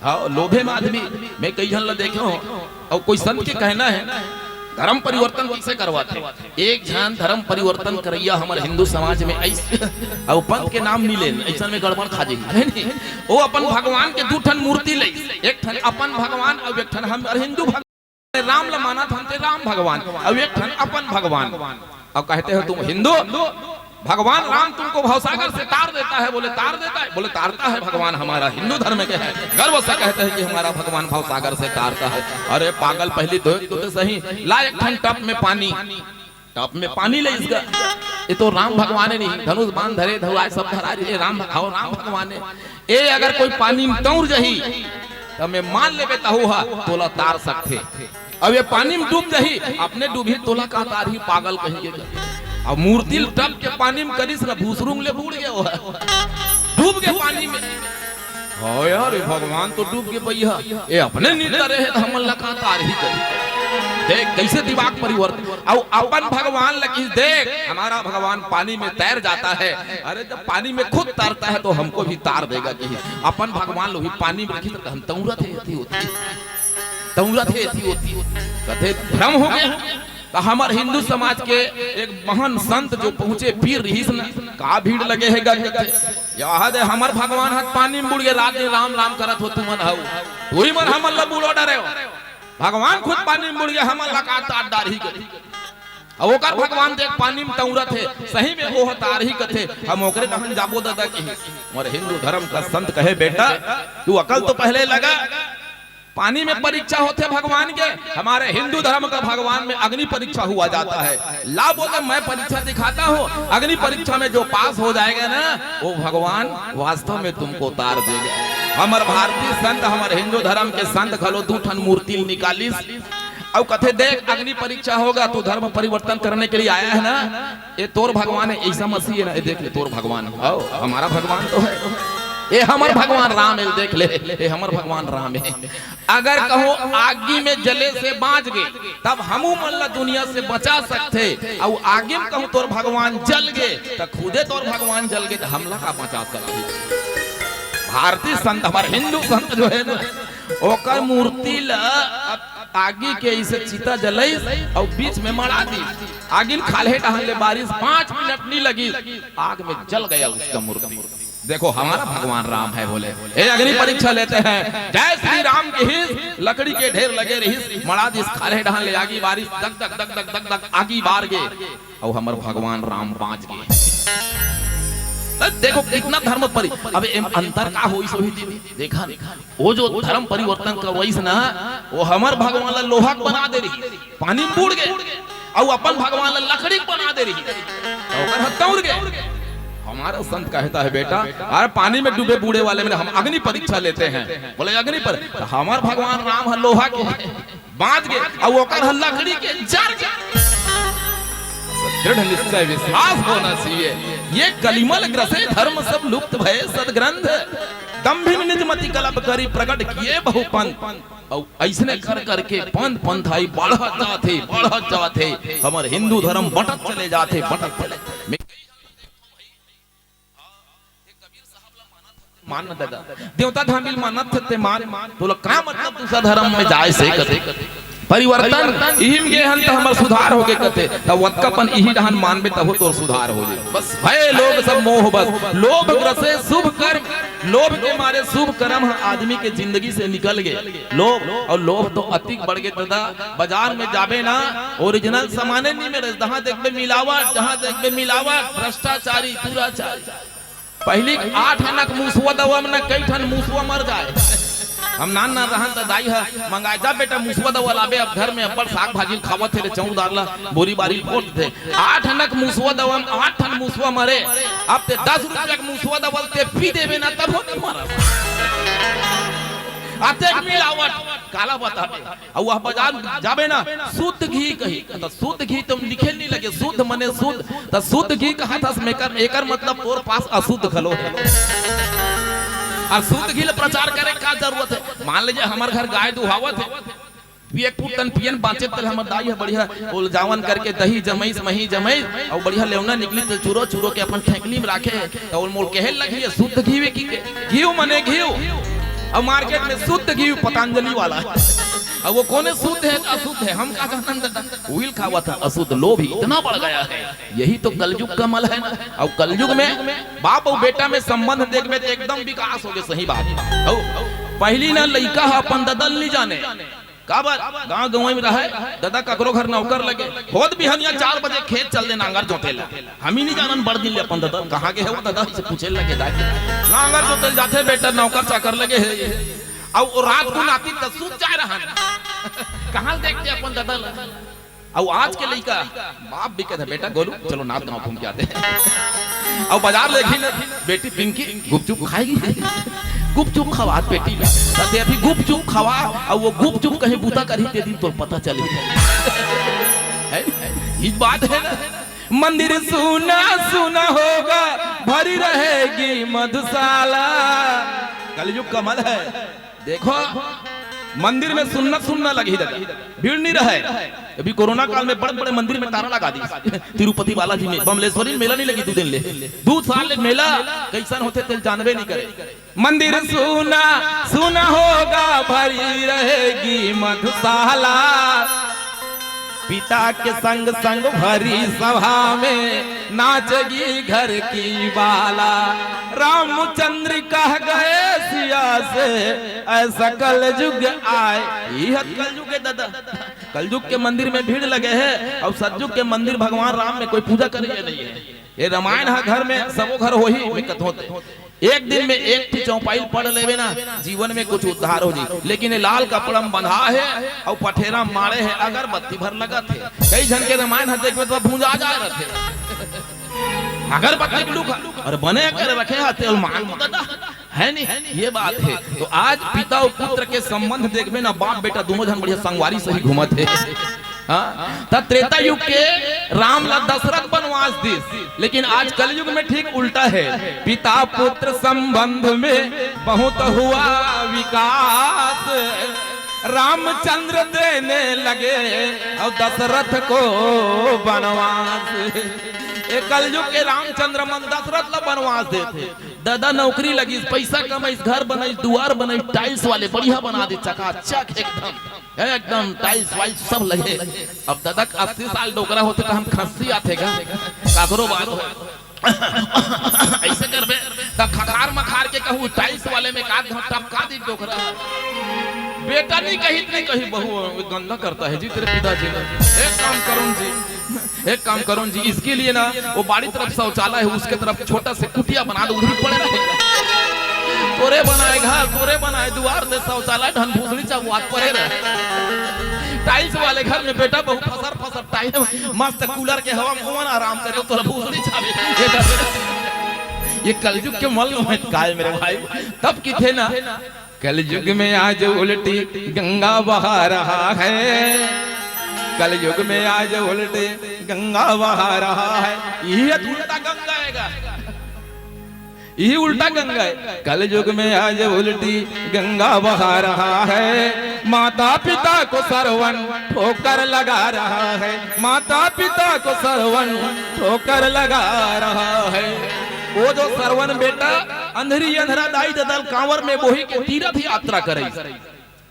D: हाँ लोभे में आदमी मैं कई जन देखे हो। और कोई संत के कहना है धर्म परिवर्तन कैसे करवाते, एक जन धर्म परिवर्तन करैया हमारे हिंदू समाज में ऐसे और पंथ के नाम नहीं ले ऐसा में गड़बड़ खा जाएगी। वो अपन भगवान के 2 ठन मूर्ति ले, एक ठन अपन भगवान और एक ठन हम हिंदू भगवान राम ला माना था राम भगवान और एक ठन अपन भगवान। और कहते हो तुम हिंदू भगवान राम तुमको भवसागर से तार देता है, बोले तार देता है, बोले तारता है भगवान हमारा हिंदू धर्म के है, गर्व से कहते हैं कि हमारा भगवान भवसागर से तारता है। अरे पागल पहली तो सही ला एक ठन टप में पानी, टप में पानी ले इसका, ये तो राम भगवान है नहीं, धनुष बांध धरे धुआए सब धरा रही राम भगवान है। ये अगर कोई पानी में तौर जही तो मैं मान ले बेता तोला तार सकते, अब ये पानी में डूब जही अपने डूबी तोला का तार ही पागल कहेंगे। अब मूर्ति टप के पानी में करिस ना भूसरुंग ले बूढ़ गया डूब के पानी में। हो यार भगवान तो डूब के पैया ये अपने नीचे रहे तो हम लगातार ही करी। देख कैसे दिमाग परिवर्तन। और अपन भगवान लगी देख हमारा भगवान पानी में तैर जाता है, अरे जब पानी में खुद तैरता है तो हमको भी तार देगा कि अपन भगवान लोग पानी में रखी तो हम तौरत होती कथे भ्रम हो गया। तो हमारे हिंदू समाज के एक महान संत जो पहुंचे पीर रहीस न का भीड़ लगे है याद है हमार भगवान हाथ पानी में बुड़ गए रात में राम राम करत हो तुमन हो वही मन हम अल्लाह बुलो डरे हो भगवान खुद पानी में बुड़ गए हम अल्लाह का तार डार ही करे। अब ओकर भगवान देख पानी में तौरत है सही में वो तार ही कथे हम ओकरे कहन जाबो दादा की मोर हिंदू धर्म का संत कहे बेटा तू अकल तो पहले लगा, पानी में परीक्षा होते भगवान के, हमारे हिंदू धर्म का भगवान में अग्नि परीक्षा हुआ जाता है। ला बोले मैं परीक्षा दिखाता हूँ, अग्नि परीक्षा में जो पास हो जाएगा ना वो भगवान वास्तव में तुमको उतार देगा। हमारे भारतीय संत हमारे हिंदू धर्म के संत खलो 2 ठन मूर्ति निकाली और कथे देख अग्नि परीक्षा होगा तू धर्म परिवर्तन करने के लिए आया है ना, ये तोर भगवान है ऐसा मसीह है ना, ये देख ले तोर भगवान हमारा भगवान तो है, ये हमार भगवान राम है, देख ले ये हमार भगवान राम है। अगर कहो आगी में जले से बाँच गए तब हमू मल्ला दुनिया से बचा सकते, और आगे में कहूँ तोर भगवान जल गए तो खुदे तोर भगवान जल गए तो हमला का बचा सकते। भारतीय संत हमारे हिंदू संत जो है ना ओकर मूर्ति ला आगे के इसे चिता जलाई और बीच में मड़ा दी, आगे खाले टहले बारिश 5 मिनट नहीं लगी आग में जल गया उसका मूर्ति। देखो हमारा भगवान राम है बोले ए अग्नि परीक्षा लेते हैं जय श्री राम की हिस लकड़ी के ढेर लगे रही मड़ा दिस खाले ढहान ले आगी बारिश दक दक दक दक दक दक आगी बार गे और हमार भगवान राम बाँच गए। देखो कितना धर्म परि अब अंतर का होई सो देखा वो जो धर्म परिवर्तन का वही ना वो हमार भगवान ला लोहा बना दे रही पानी में बूढ़ गए और अपन भगवान ला लकड़ी बना दे रही और हत्या गए। हमारा संत कहता है बेटा अरे पानी में डूबे बूढ़े वाले में हम अग्नि परीक्षा लेते हैं बोले अग्नि पर तो हमार भगवान राम लोहा के बांध गए और वो लकड़ी के जर गए। दृढ़ निश्चय विश्वास होना चाहिए ये कलिमल ग्रसे धर्म सब लुप्त भय सदग्रंथ दम्भिन निज मति कलप करी प्रकट किए बहु पंथ और ऐसने कर करके पंथ पंथाई बढ़त जाते हमारे हिंदू धर्म बटत चले जाते बटत चले मान दादा देवता धामिल मानत थे मान तो का मतलब दूसरा धर्म में जाए से कते परिवर्तन इहिम गे हन त हमर सुधार होगे कते त वतकपन इहि रहन मानबे तब तो सुधार हो जाए। बस भय लोग सब मोह बस लोभ ग्रसे शुभ कर्म लोभ के मारे शुभ कर्म आदमी के जिंदगी से निकल गए लोभ और लोभ तो अति बढ़ गए दादा बाजार में जाबे ना ओरिजिनल सामाने नहीं में जहां देखबे मिलावट जहां देखबे मिलावट भ्रष्टाचारी दुराचारी पहली 8 अनक मुसवा दवा में कई ठन मुसवा मर जाए हम नान ना रहन त दाई है मंगाए जा बेटा मुसवा दवा लाबे अब घर में अपन साग भाजी खावत थे चौं डालला बोरी बारी फोट थे 8 अनक मुसवा दवा में 8 ठन मुसवा मरे अब ते 10 रुपया के मुसवा दवा ते पी देबे ना तब हो मरा आते मिलावट काला बताबे और वह बाजार जाबे ना शुद्ध घी कही तो शुद्ध घी तुम लिखे नहीं लगे शुद्ध मने शुद्ध तो शुद्ध घी कहा था एकर मतलब तोर पास अशुद्ध खलो और शुद्ध घी प्रचार करे का जरूरत है। मान लीजिए हमारे घर गाय दुहावत है एक पुतन पियन बाँचे तल हमर दाई है बढ़िया बोल जावन करके दही जमैस मही जमैस और बढ़िया लेवना निकली तो चूरो चूरो के अपन ठेकली में रखे तो मोल कहे लगी शुद्ध घी की घी मने घी अब मार्केट में शुद्ध घी पतंजलि वाला है अब वो कौन शुद्ध है अशुद्ध है हम क्या व्हील खावा था अशुद्ध लोभ ही इतना बढ़ गया है यही तो कलयुग का मल है ना। और कलयुग में बाप और बेटा में संबंध देखबे तो एकदम विकास हो गए सही बात पहली ना लइका अपन ददल नहीं जाने काबर गांव गांव में रहे दादा ककरो घर नौकर लगे खुद बिहनिया 4 बजे खेत चल दे नांगर जोतेला हम ही नहीं जानन बड़ दिन ले अपन दादा कहां के है वो दादा से पूछे लगे नांगर जोतेल जाते बेटा नौकर चाकर लगे है और रात को नाती त सूत जा रहा कहां देखते अपन दादा और आज के लइका बाप भी कहता बेटा गोलू चलो नाथ गांव घूम के आते हैं और बाजार लेखी बेटी पिंकी गुपचुप खाएगी गुपचुप खवा बेटी ते अभी गुपचुप खवा और वो गुपचुप कहीं बूता करी ते दिन तो पता चले है ये बात है ना। मंदिर सुना सुना होगा भरी रहेगी मधुशाला कलयुग कमल है देखो मंदिर में सुनना लगी भीड़ नहीं रहे अभी कोरोना काल में बड़े बड़े मंदिर में ताला लगा दी तिरुपति बालाजी में बमलेश्वरी में मेला नहीं लगी 2 दिन ले 2 साल ले मेला कैसन होते तेल जानवे नहीं करे मंदिर सुना सुना होगा भरी रहेगी मधुशाला पिता के संग संग भरी सभा में नाचगी घर की बाला रामचंद्र कह गए सिया से ऐसा कलयुग आए यह कलयुग है दादा कलयुग के मंदिर में भीड़ लगे है और सतयुग के मंदिर भगवान राम में कोई पूजा करे नहीं है ये रामायण है घर में सबो घर हो ही दिक्कत होते एक दिन में एक चौपाई पढ़ लेवे ना जीवन में कुछ उद्धार हो जाए लेकिन ये लाल कपड़ा बंधा है और पठेरा मारे है अगरबत्ती भर लगा थे कई जन के रामायण देखे तो भूंजा जा रहे थे अगरबत्ती लुक और बने कर रखे तेल मान है नहीं ये बात है। तो आज पिता और पुत्र के संबंध देखबे ना बाप बेटा दोनों जन बढ़िया संगवारी से ही घूमत है त्रेता युग के राम ला दशरथ बनवास दी लेकिन आज कलयुग में ठीक उल्टा है पिता पुत्र संबंध में बहुत हुआ विकास रामचंद्र देने लगे और दशरथ को बनवास कलयुग के रामचंद्र मन दशरथ ला बनवास देते दादा नौकरी लगी पैसा कमाई घर बनाई दुआर बनाई टाइल्स वाले बढ़िया बना दे चकाचक एकदम टाइल्स वाइल्स सब लगे अब दादा 80 साल डोकरा होते तो हम खस्सी आते काकरो बात ऐसे करबे तब खखार मखार के कहूँ टाइल्स वाले में का टपका दी डोकरा। बेटा नहीं कही बहू गंदा करता है जी तेरे पिताजी ने। एक काम करुण जी इसके लिए ना वो बाड़ी तरफ शौचालय है उसके तरफ छोटा से कुटिया बना दो, उधर पड़े रहेगा। तोरे बनाए घर, तोरे बनाए द्वार से शौचालय ढन भूसड़ी चबुआत पड़े रहे। टाइल्स वाले घर में बेटा बहु फसर टाइल्स मस्त कूलर के हवा में कौन आराम करे, तोरा भूसड़ी छावे। ये कलयुग के मल में काय मेरे भाई। तब की थे ना कलयुग में आज उल्टी गंगा बहा रहा है, कलयुग में आज उल्टी गंगा बहा रहा है। ये उल्टा गंगा आएगा, ये उल्टा गंगा है। कलयुग में आज उल्टी गंगा बहा रहा है, माता पिता को सरवन ठोकर लगा रहा है, माता पिता को सरवन ठोकर लगा रहा है। वो जो सरवन बेटा अंधरी अंधरा दाई ददल कांवर में बोही के तीर्थ यात्रा करे,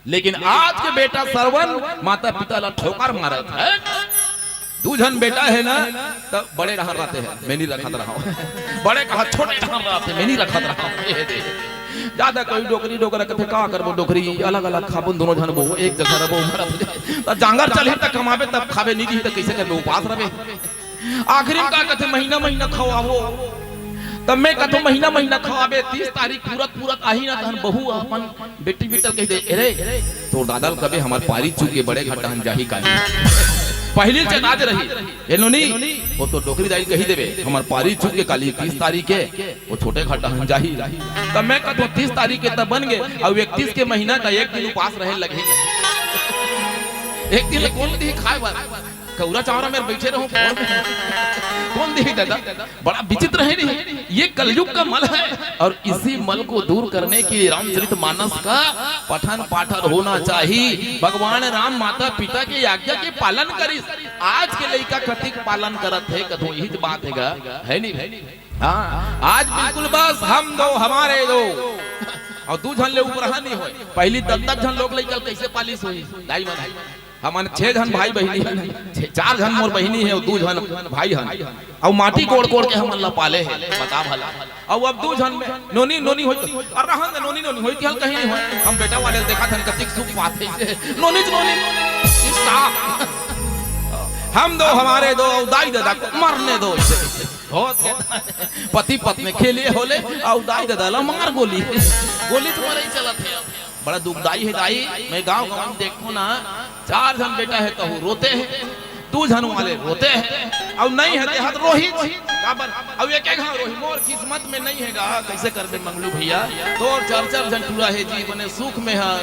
D: लेकिन आज के बेटा सरवन माता पिता ला ठोकर मारत है। दूजन बेटा है ना तब बड़े रहा रहते हैं, मैं नहीं रखा रहा बड़े कहा छोटे रहते मैं नहीं रखा रहा। ज्यादा कोई डोकरी डोकरा कथे का करबो, डोकरी अलग अलग खाबन दोनों जन बो एक जगह रबो मरत जांगर चले तक कमाबे तब खाबे नहीं दी त कैसे करबे, उपास रबे। आखिरी में का कथे महीना महीना खवाबो, तब मैं कथो महीना महीना खवाबे 30 तारीख पूरत आही ना तहन बहू अपन बेटी बेटा कह दे अरे तो दादल कबे हमार पारी चुके बड़े घटन जाही का पहली से नाज रही ये नोनी वो तो डोकरी दाई कही देवे हमार पारी चुके काली 30 तारीख के वो छोटे घटन जाही। तब मैं कथो 30 तारीख के तब बन गए और 31 के महीना का एक दिन उपास रहे लगे। एक दिन कौन दी खाए बात कौरा चावरा में बैठे रहूं कौन दी दादा, बड़ा विचित्र है नहीं। ये कलयुग का मल है और इसी मल को दूर करने के लिए रामचरितमानस का पठन पाठन होना चाहिए। भगवान राम माता पिता की आज्ञा के पालन करी। आज के लड़का कथिक पालन करत है कथो यही बात है नहीं। हाँ आज बिल्कुल बस हम दो हमारे दो और दू झन ले ऊपर नहीं हो। पहली 10 झन लोग लड़का कैसे पालिस हुई दाई मन हमारे 6 झन भाई बहनी है, 4 झन मोर बहनी है और 2 झन भाई हैं और माटी कोड़ कोड़ के हम अल्लाह पाले हैं बता भला। और अब 2 झन में नोनी नोनी होई और रहन नोनी नोनी होई कि कहीं नहीं होई। हम बेटा वाले देखा था कतिक सुख पाते नोनी नोनी हम दो हमारे दो दाई दादा को मरने दो पति पत्नी खेले होले और दाई दादा मार गोली तो मरे ही चलत है। बड़ा दुखदाई है दाई। मैं गांव गांव देखो ना 4 झन बेटा है तो रोते हैं, 2 झन वाले रोते हैं और नहीं है देहात रोहित काबर अब एक एक रोही मोर किस्मत में नहीं है गा कैसे कर दे मंगलू भैया तो 4 झन पूरा है जी बने सुख में है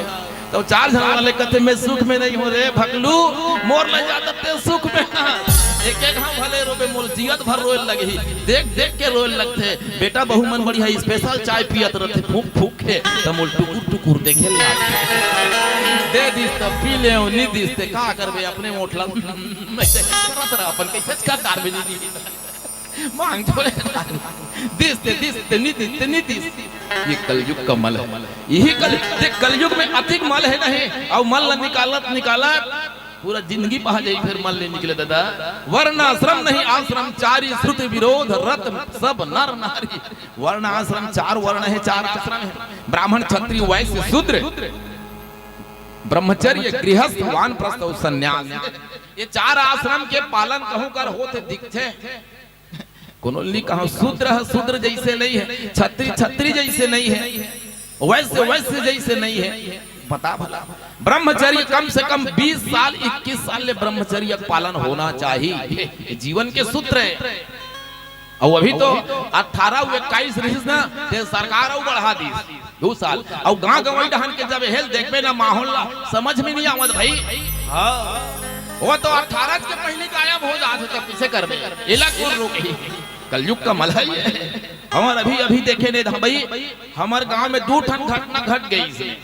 D: तो 4 झन वाले कहते मैं सुख में नहीं हो रे भगलू मोर ले जाते सुख में एक एक हम भले रोबे मोल जियत भर रोए लगे देख देख के रोए लगते। बेटा बहु मन बढ़िया स्पेशल चाय पियत रहते फूक फूक के तो मोल टुकुर टुकुर देखे दे दिस तो पी ले नी दिस ते का करबे अपने मोठला मैं करत रहा अपन कैसे का कार में नहीं मांग छोड़े दिस ते नी दिस। ये कलयुग का मल है, यही कलयुग में अधिक मल है नहीं और मल निकाला पूरा जिंदगी पहा जाई फिर मल ले निकले दादा। वर्ण आश्रम नहीं आश्रम 4 श्रुति विरोध रत सब नर नारी। वर्ण आश्रम 4 वर्ण है 4 आश्रम है ब्राह्मण क्षत्रिय वैश्य शूद्र ब्रह्मचर्य गृहस्थ वानप्रस्थ और सन्यास। ये 4 आश्रम के पालन कहूं कर होते दिखते कोनो ली कहा शूद्र जैसे नहीं है, क्षत्रिय जैसे नहीं है, वैश्य जैसे नहीं है। बता भला ब्रह्मचर्य कम से कम 20 साल 21 साल ले ब्रह्मचर्य पालन होना चाहिए जीवन के सूत्र है। और अभी तो 18 21 रहीस ना ते सरकार और बढ़ा दी 2 साल और गांव गवाई डहन के जब हेल देखबे ना माहौल समझ में नहीं आवत भाई। हां वो तो 18 के पहले गायब हो जात तो किसे करबे एला कौन रोके। कलयुग का मल है हमार अभी देखे ने भाई हमार गांव में 2 ठन घटना घट गई से।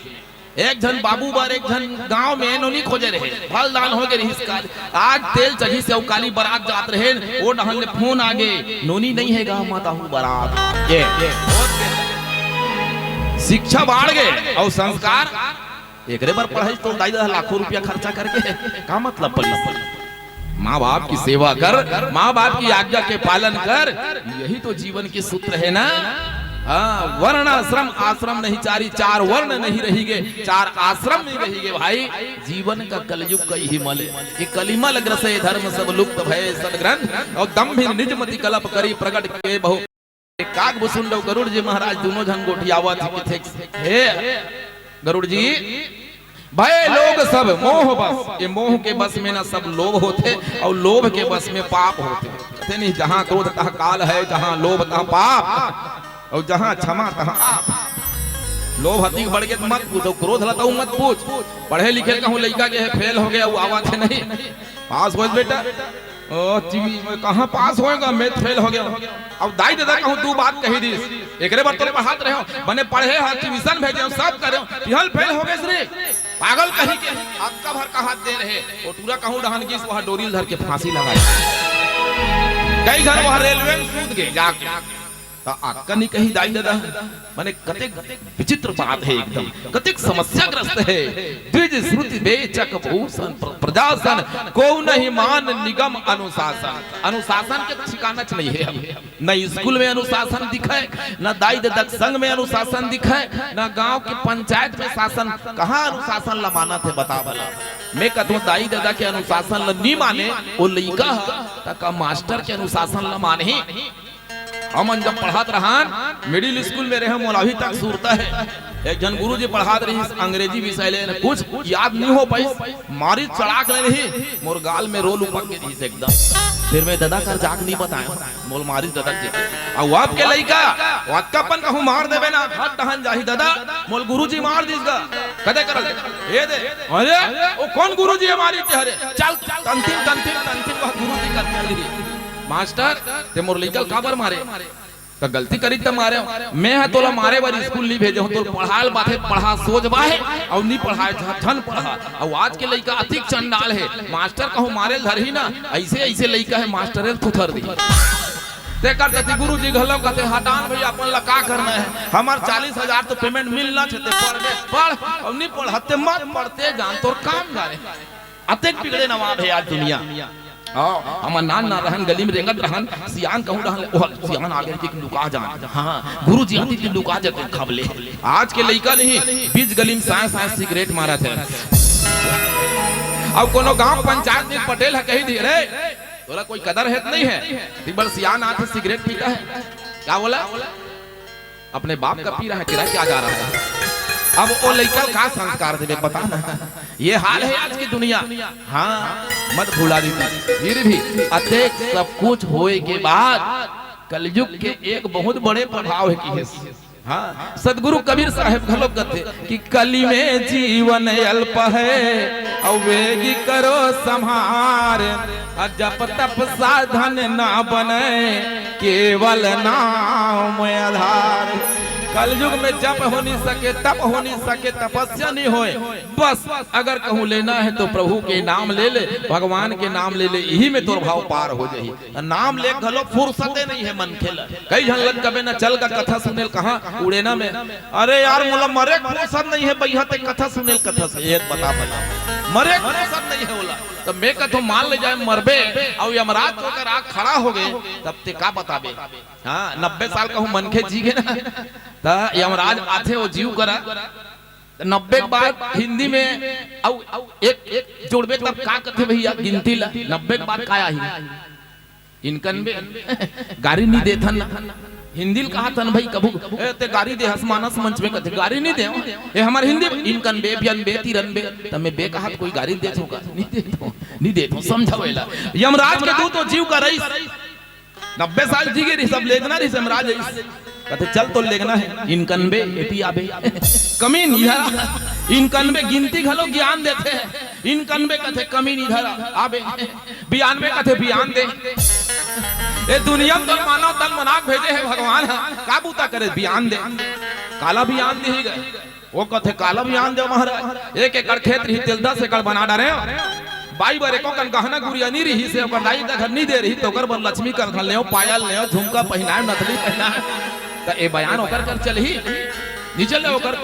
D: एक जन बाबू बार एक जन गांव में नोनी खोजे रहे फल दान हो गए आज तेल चढ़ी से काली बारात जात रहे वो डहन ले फोन आगे नोनी नहीं है गांव माता हूँ बारात ये शिक्षा बढ़ गए और संस्कार एक बार पढ़ाई तो 2.5 लाख रुपया खर्चा करके का मतलब पड़ी माँ बाप की सेवा कर, माँ बाप की आज्ञा के पालन कर, यही तो जीवन के सूत्र है ना। हाँ, वर्ण आश्रम आश्रम नहीं चारी, चार वर्ण नहीं रहीगे, चार आश्रम नहीं रहीगे भाई। जीवन का कलयुग का ही मल कि कलिमल ग्रसे धर्म सब लुप्त भय सदग्रंथ और दम्भिन निज मति कलप करी प्रकट के बहु काग बुसुंडव गरुड़ जी महाराज दोनों जन गोठियावा थे। हे गरुड़ जी भय लोग सब मोह बस, ये मोह के बस में ना सब लोभ होते और लोभ के बस में पाप होते। कहते नहीं जहाँ क्रोध तहाँ काल है, जहाँ लोभ तहाँ पाप और जहाँ क्षमा तहाँ आप। लोभ अधिक बढ़ गए तो मत पूछो, क्रोध लता मत पूछ। पढ़े लिखे कहूँ लड़का के है फेल हो गया वो आवा थे नहीं पास हो बेटा, कहाँ पास होएगा मैं फेल हो गया। अब दाई दादा कहूँ तू बात कही दी एक बार तोरे पढ़ाते रहे बने पढ़े हो ट्यूशन भेजे सब करे पिहल फेल हो गए श्री पागल कहीं के आपका भर का हाथ दे रहे और पूरा कहूँ डहन की वहाँ डोरी धर के फांसी लगाई। कई जन वहाँ रेलवे में कूद गए जाके आका नहीं कही दाई दादा माने कतेक विचित्र बात है, एकदम कतेक समस्याग्रस्त है। द्विज श्रुति बेचक भूषण प्रजासन को नहीं मान निगम अनुशासन। अनुशासन के ठिकाना नहीं है, न स्कूल में अनुशासन दिखाए, न दाई दादा संघ में अनुशासन दिखाए, न गांव की पंचायत में शासन। कहाँ अनुशासन ला माना थे बता भला। मैं कहता हूँ दाई दादा के अनुशासन ला नहीं माने वो लइका तक मास्टर के अनुशासन ला माने। हमन जब पढ़ात रहान मिडिल स्कूल में रहे मौलवी तक सूरता है एक जन गुरु जी पढ़ात रही अंग्रेजी विषय ले कुछ याद नहीं हो पाई मारी चढ़ाक ले रही मोर गाल में रोल ऊपर के दी से एकदम। फिर मैं दादा कर जाक नहीं बताया मोल मारी दादा के और आप के लइका वातकापन कहूं मार देबे ना हट टहन जाही दादा मोल गुरुजी मार दीसगा कदे करल ए दे अरे ओ कौन गुरुजी हमारी तेरे चल तंतिम वह गुरुजी कर मास्टर ते मोर लइका काबर मारे तो गलती करी त मारे मैं है तोला मारे बार स्कूल नहीं भेजे तो पढ़ाल बाते पढ़ा सोच बाहे और नहीं पढ़ाए धन पढ़ा। और आज के लइका अधिक चंडाल है मास्टर कहूं मारे घर ही ना ऐसे ऐसे लइका है मास्टर थुथर दी ते करते गुरु जी घलो कहते हटान भैया अपन ला का करना है हमार 40,000 तो पेमेंट मिलना छते पढ़ और नहीं पढ़ते मत पढ़ते जान तोर काम जाने अतेक बिगड़े नवाब है आज दुनिया। हमार नान ना रहन गली में रेंगत रहन सियान कहूं रहन ओह सियान आगे के लुका जान। हां गुरुजी आती थी लुका जाते खबले। आज के लइका नहीं बीच गली में साय सिगरेट मारा थे। अब कोनो गांव पंचायत में पटेल है कही दी रे तोला कोई कदर है नहीं है तिबर सियान आते सिगरेट पीता है क्या बोला अपने बाप का पी रहा है किराया क्या जा रहा है। अब वो लइका का संस्कार देवे बता ना ये हाल है आज की दुनिया। हाँ मत भूला दी फिर भी अतेक सब कुछ होए के बाद कलयुग के एक बहुत बड़े प्रभाव है कि हाँ सदगुरु कबीर साहब घलो कहते कि कली में जीवन अल्प है और वेगी करो संहार जप तप साधन ना बने केवल नाम आधार। कलयुग में जप हो नहीं सके तप हो नहीं सके तपस्या नहीं होए बस अगर कहूँ लेना है तो प्रभु के नाम ले ले भगवान के नाम ले ले यही में तो भाव पार हो जाही। नाम ले घलो फुर्सते नहीं है मन खेल कई झन लग कबे ना चल का कथा सुनेल कहाँ उड़ेना में अरे यार मोला मरे फुर्सत नहीं है भैया ते कथा सुनेल कथा से एक बता मरे फुर्सत नहीं है बोला तो मैं कहता हूँ मान ले जाए मरबे और यमराज होकर आग खड़ा हो गए तब ते का बताबे। हाँ 90 साल कहूँ मन के जी गए ना तो यमराज आथे वो जीव करा 90 के बाद हिंदी में एक जोड़बे तब का कहते भैया गिनती ला 90 के बाद का आई इनकन गाड़ी नहीं देता ना हिंदी कहा था भाई कभू ते गाड़ी दे हसमानस मंच में कहते गाड़ी नहीं दे ये हमारे हिंदी इनकन बे बियन बे तिरन बे तब मैं बे कहा कोई गाड़ी दे होगा नहीं दे तो समझावेला यमराज के दूत तो जीव का रईस 90 साल जी गए सब लेगना रही यमराज कहते चल तो लेगना है इनकन बे एटी आबे कमी नहीं इनकन बे गिनती घलो ज्ञान देते हैं इनकन बे कहते कमी नहीं धरा आबे 92 कहते बयान दे ये दुनिया तो मानव तन मनाक भेजे है भगवान का बूता करे बयान दे काला बयान दे ही गए वो कहते काला बयान दे महाराज 1 एकड़ खेत रही तेल 10 एकड़ बना डारे बाई बारे को कन गहना गुड़िया नहीं रही से ओकर दाई का घर नहीं दे रही तो ओकर बर लक्ष्मी कर धन लेओ पायल लेओ झुमका पहनाए नथली पहनाए तो ए बयान ओकर कर चल ही नीचे ले ओकर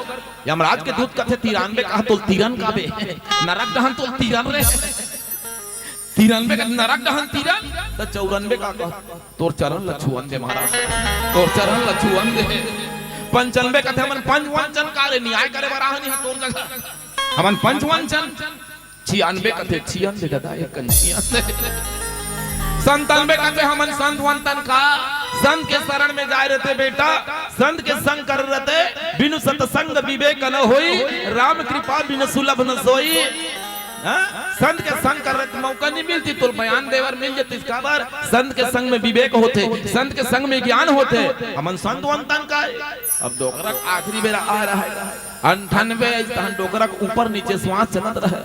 D: यमराज के दूत कहते 93 कहा तो तिरन का बे नरक दहन तो तिरन रे 93 का नरक दहन तीरन तो 94 का तोर चरण लछुअन दे महाराज तोर चरण लछुअन दे 95 का थे मन पंचवंचन कार्य न्याय करे बराहनी तोर जगह हमन पंचवंचन 96 का थे 96 गदा एक 97 का थे हमन संत वंतन का संत के शरण में जाए रहते बेटा संत के संग कर रहते बिनु सत्संग विवेक न होई राम कृपा बिनु सुलभ न सोई संत के संग कर रहे मौका नहीं मिलती तो बयान देवर मिल जाती इसका बार संत के संग में विवेक होते संत के संग में ज्ञान होते हमन संत वंतन का अब डोकरा आखिरी बेरा आ रहा है 98 डोकरा ऊपर नीचे श्वास चलत रहे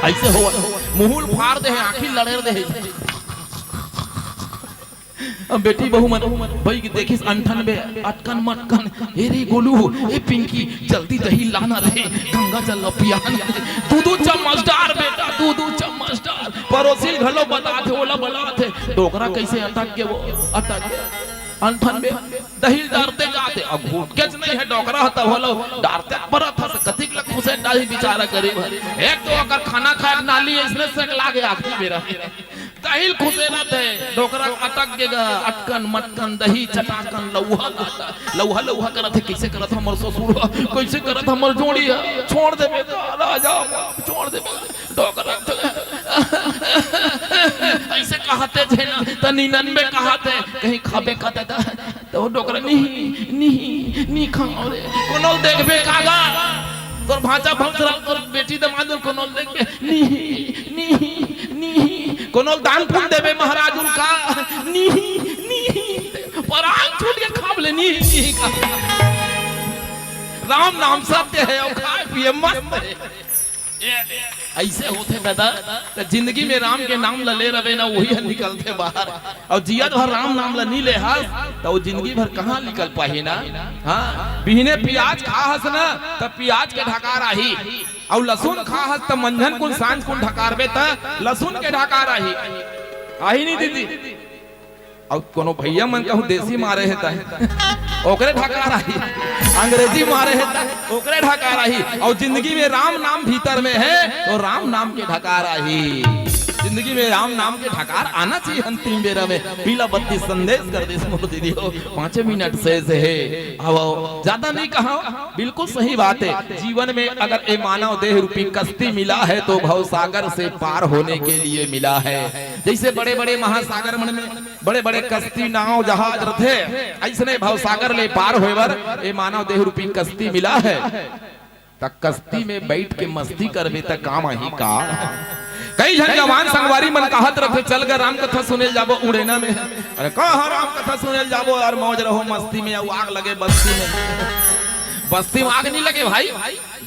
D: ऐसे हो मुहुल फाड़ दे आखिर लड़े दे अब बेटी बहु मन भाई की देखिस 98 अटकन मटकन ए रे गोलू ए पिंकी जल्दी दही लाना रहे गंगा जल पियान दूध चम्मच डार बेटा दूध चम्मच डार पड़ोसी घलो बताते ओला बनाते डोकरा कैसे अटक के वो अटक गया 98 दही डारते जाते अब घूट केच नहीं है डोकरा होता होलो डारते परत से कतिक लग खुसे डाली बेचारा गरीब एक तो अगर खाना खाए नाली इसने से लागे आखिरी मेरा दही खुसे न थे डोकरा अटक गया अटकन मटकन दही चटाकन लौहा लौहा करत है कैसे करत हमर ससुर कैसे करत हमर जोड़ी छोड़ दे बेटा राजा छोड़ दे डोकरा ऐसे कहते थे ना त 99 कहते कहीं खाबे कहते तो डोकरा नहीं खाओ रे कोनो देखबे कागा तोर भांचा भंसरा तोर बेटी दमाद कोनो देखबे नहीं कोनो दान पुण्य देवे महाराज उनका नहीं पराग छूट के खाब ले नहीं राम नाम सत्य है और खाए पिए मस्त है ऐसे होते दादा तो जिंदगी में राम के नाम ले रवे ना वही निकलते बाहर और जियत भर राम नाम ला नहीं ले हास तो वो जिंदगी भर कहाँ निकल पाही ना हाँ बिहने प्याज खा हस ना तब प्याज के ढकार आही और लहसुन खा हस तब मंझन कुन सांझ कुन ढकारबे त लहसुन के ढकार आही आही नहीं दीदी और कोनो भैया मन कहूँ देसी मारे है ओकरे ढकार आही अंग्रेजी मारे है ओकरे ढकार आही और जिंदगी में राम नाम भीतर में है तो राम नाम के ढकार आही जिंदगी में राम नाम के ढकार आना चाहिए अंतिम बेरा में पीला बत्ती संदेश कर दे दीदी हो 5 मिनट से है अब ज्यादा नहीं कहा बिल्कुल सही बात है जीवन में अगर ये मानव देह रूपी कश्ती मिला है तो भव सागर से पार होने के लिए मिला है जैसे बड़े बड़े महासागर में बड़े बड़े कश्ती नाव जहाज रथे ऐसे भव सागर ले पार होवर ये मानव देह रूपी कश्ती मिला है तक कश्ती में बैठ के मस्ती करबे तक काम ही का कई जन जवान संगवारी मन कहत रखे चल गए राम कथा सुनेल जाबो उड़ेना में अरे कहा राम कथा सुनेल जाबो और मौज रहो मस्ती में आग लगे बस्ती में आग नहीं लगे भाई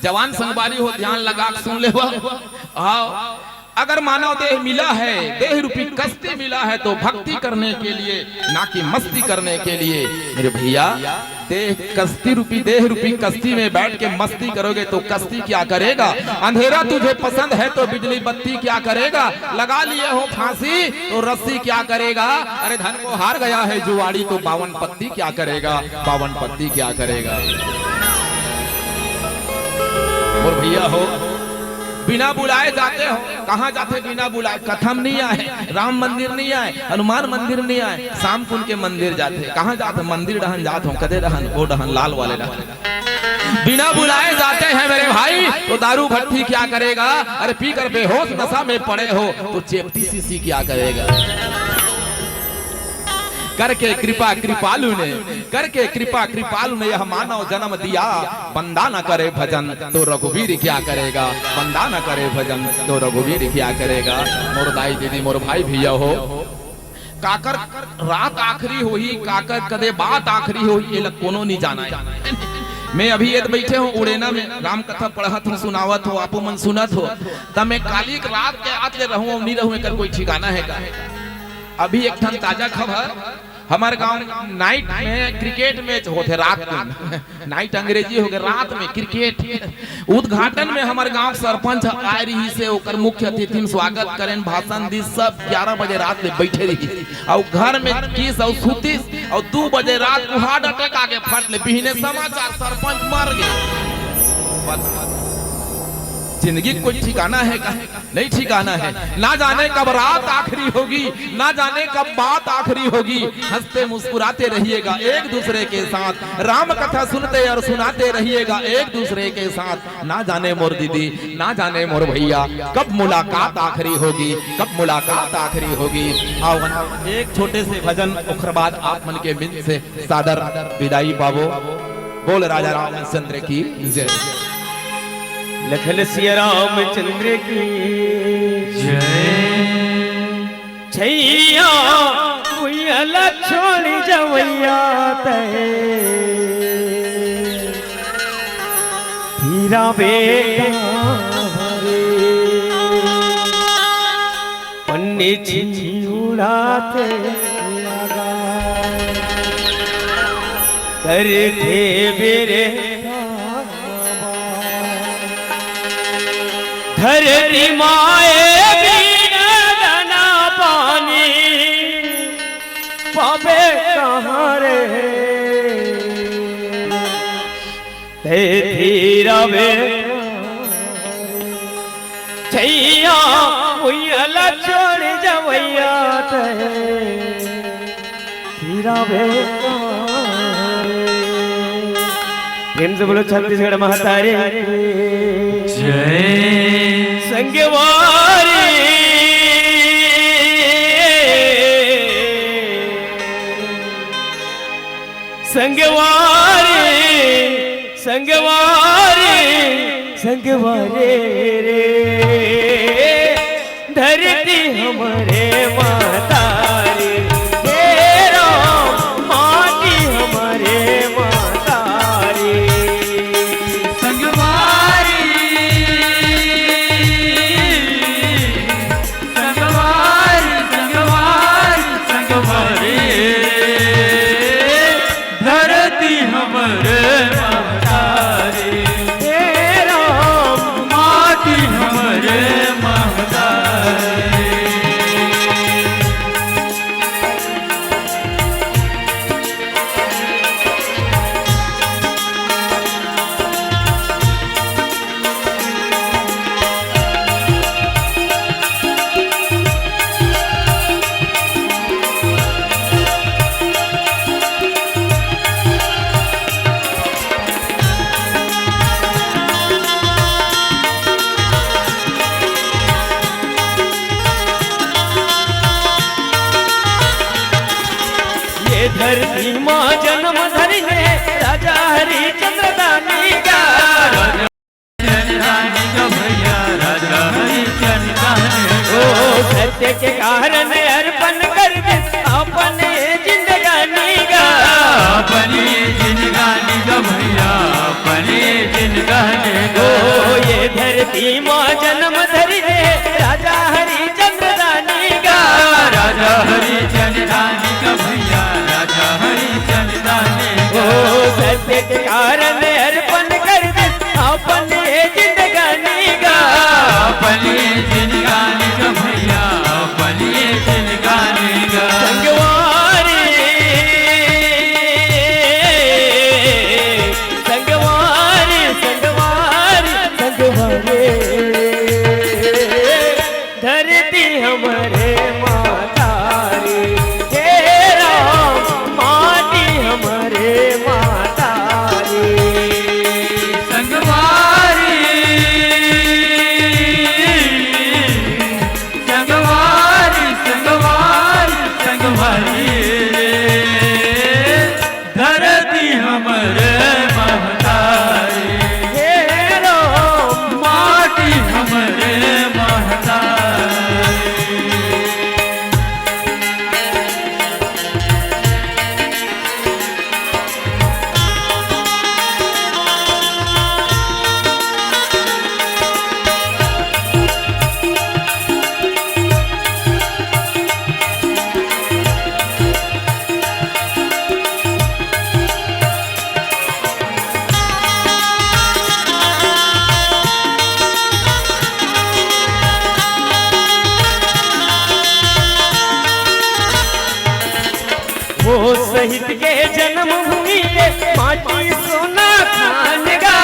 D: जवान संगवारी हो ध्यान लगा सुन ले अगर मानव देह मिला है देह रूपी कश्ती मिला है तो भक्ति करने के लिए ना कि मस्ती करने के लिए मेरे भैया देह रूपी कश्ती में बैठ के मस्ती करोगे तो कश्ती क्या करेगा अंधेरा तुझे पसंद है तो बिजली बत्ती क्या करेगा लगा लिए हो फांसी तो रस्सी क्या करेगा अरे धन को हार गया है जुआड़ी तो 52 पत्ती क्या करेगा 52 पत्ती क्या करेगा और भैया हो बिना बुलाए जाते हो कहाँ जाते बिना बुलाए कथम नहीं आए राम मंदिर नहीं आए हनुमान मंदिर नहीं आए शाम कुंड के मंदिर जाते कहाँ जाते मंदिर रहन जाते हो कदे रहन वो रहन लाल वाले रहन बिना बुलाए जाते हैं मेरे भाई तो दारू भट्टी क्या करेगा अरे पी कर बेहोश नशा में पड़े हो तो चेपटी सीसी क्या करेगा करके कृपा कृपालु ने यह मानव जन्म दिया बंदा न करे भजन तो रघुवीर क्या करेगा बंदा न करे भजन तो रघुवीर क्या करेगा मोर दाई दीदी मोर भाई भैया हो काकर रात आखिरी हो ही काकर कदे बात आखिरी हो ये लग कोनो नहीं जाना है मैं अभी ये बैठे हूँ उड़ेना में राम कथा पढ़त हूँ सुनावत हो आपो मन सुनत हो तब मैं काली रात के आज ले रहूँ नहीं रहूँ कर कोई ठिकाना है का अभी एक ठन ताजा खबर हमारे गांव नाइट में क्रिकेट मैच होते रात में नाइट अंग्रेजी हो गए रात में क्रिकेट उद्घाटन में हमारे गांव सरपंच आए रही से ओकर मुख्य अतिथि स्वागत करें भाषण दी सब 11 बजे रात में बैठे रही और घर में किस और सुतीस और 2 बजे रात को हार्ट अटैक आके फट ले बिहने समाचार सरपंच मर गए जिंदगी कोई ठिकाना है का? नहीं ठिकाना है। ना जाने कब रात आखिरी होगी, ना जाने कब बात आखिरी होगी। हंसते मुस्कुराते रहिएगा एक दूसरे के साथ, राम कथा सुनते और सुनाते रहिएगा एक दूसरे के साथ। ना जाने मोर दीदी, ना जाने मोर भैया, कब मुलाकात आखिरी होगी, कब मुलाकात आखिरी होगी। आओ एक छोटे से भजन, ओखर बाद आप मन के बिन से सादर विदाई पावो। बोल राजा रामचंद्र की जय।
A: लखन सिया रामचंद्र की
C: जय।
A: छैया भुइया छोड़ी जवैया तय हीरा बेगा पंडित जी उड़ाते करते बेरे धरती माए बिना पानी पावे कहाँ रे धीरा वे छैया उयला छोड़ जवैया धीरा वे। प्रेम से बोलो छत्तीसगढ़ महातारी
C: जय।
A: संगवारी संगवारी संगवारी संगवारे रे धरती हमारे मातारी तेरा माटी हमारे मातारी।
C: संगवारी संगवारी संगवारी संगवारी धरती हमरे महतारी
A: तेरा
C: माटी हमरे महतारी।
A: धरती माँ जन्म धरी है राजा हरिचंद्र दानी का।
C: रानी का भैया राजा हरिचंद्र दानी
A: ओ सत्य के कारण अर्पण कर दे अपने जिंदगानी का।
C: अपनी जिंदगानी का भैया अपनी जिंदगानी का।
A: ओ ये धरती माँ जन्म धरी है राजा हरिचंद्र दानी का।
C: राजा हरिचंद्र दानी का भैया राजा हरिचंद्र दानी का।
A: ओ सत्य के कारण अर्पण कर दे अपने जिंदगानी का।
C: अपनी जिंदगानी का भैया अपनी जिंदगानी का।
A: संगवारी संगवारी संगवारी संगवारी धरती हमारे मातारी तेरा माटी हमारे मातारी।
C: संगवारी संगवारी संगवारी संगवारी धरती हमरे महतारी
A: तेरा
C: माटी हमरे महतारी।
A: वो शहीद के जन्मभूमि माटी सोना खान का।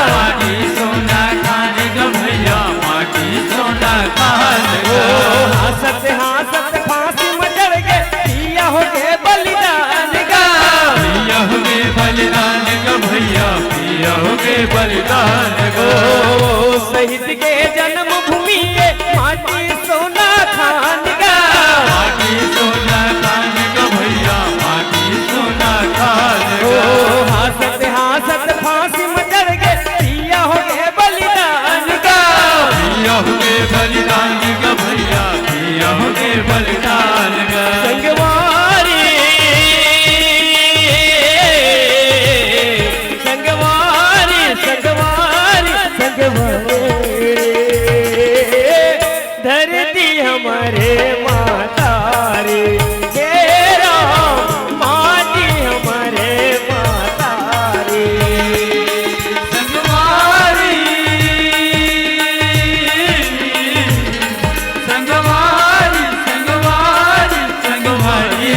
C: माटी सोना खाने का भैया खान
A: ओ हंसत हंसत फांसी में चढ़ के दिया हो गए बलिदान का।
C: पिया होगे बलिदान का भैया, पिया होगे बलिदान का।
A: ओ शहीद के जन्मभूमि ये माटी सोना खान का।
C: माटी सोना खान का भैया, माटी सोना खान
A: ओ
C: का।
A: हंसत हंसत फांसी में चढ़ के दिया हो गए बलिदान का।
C: पिया होगे बलिदान का भैया, पिया होगे बलिदान का।
A: संगवारी संगवारी संगवारी संगवारी धरती हमारे माता रे, हे राम माटी हमारे माता रे।
C: संगवारी संगवारी संगवारी संगवारी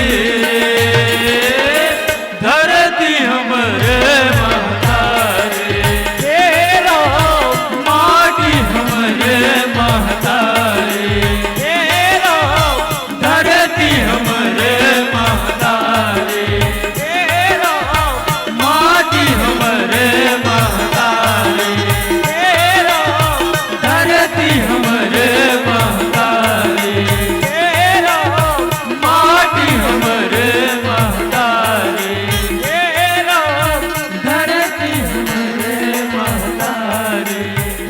C: धरती हमरे महतारी,
A: हे राम
C: माटी हमरे महतारी,
A: हे राम
C: धरती हमरे महतारी,
A: हे राम
C: माटी हमरे महतारी,
A: हे राम
C: धरती हमरे महतारी,
A: हे राम
C: माटी हमरे महतारी,
A: हे राम
C: धरती हमरे महतारी,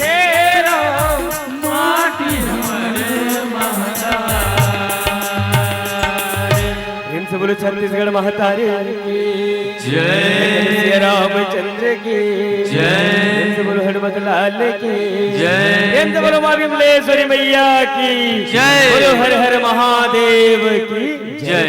A: हे राम
C: माटी हमरे महतारी।
A: प्रेम से बोलो छत्तीसगढ़ महतारी की
C: जय
A: रामचंद्र की
C: जय।
A: प्रेम से बोलो हनुमत लाल की
C: जय।
A: प्रेम से बोलो माँ विमलेश्वरी मैया की
C: जय।
A: बोलो हर हर महादेव की
C: जय।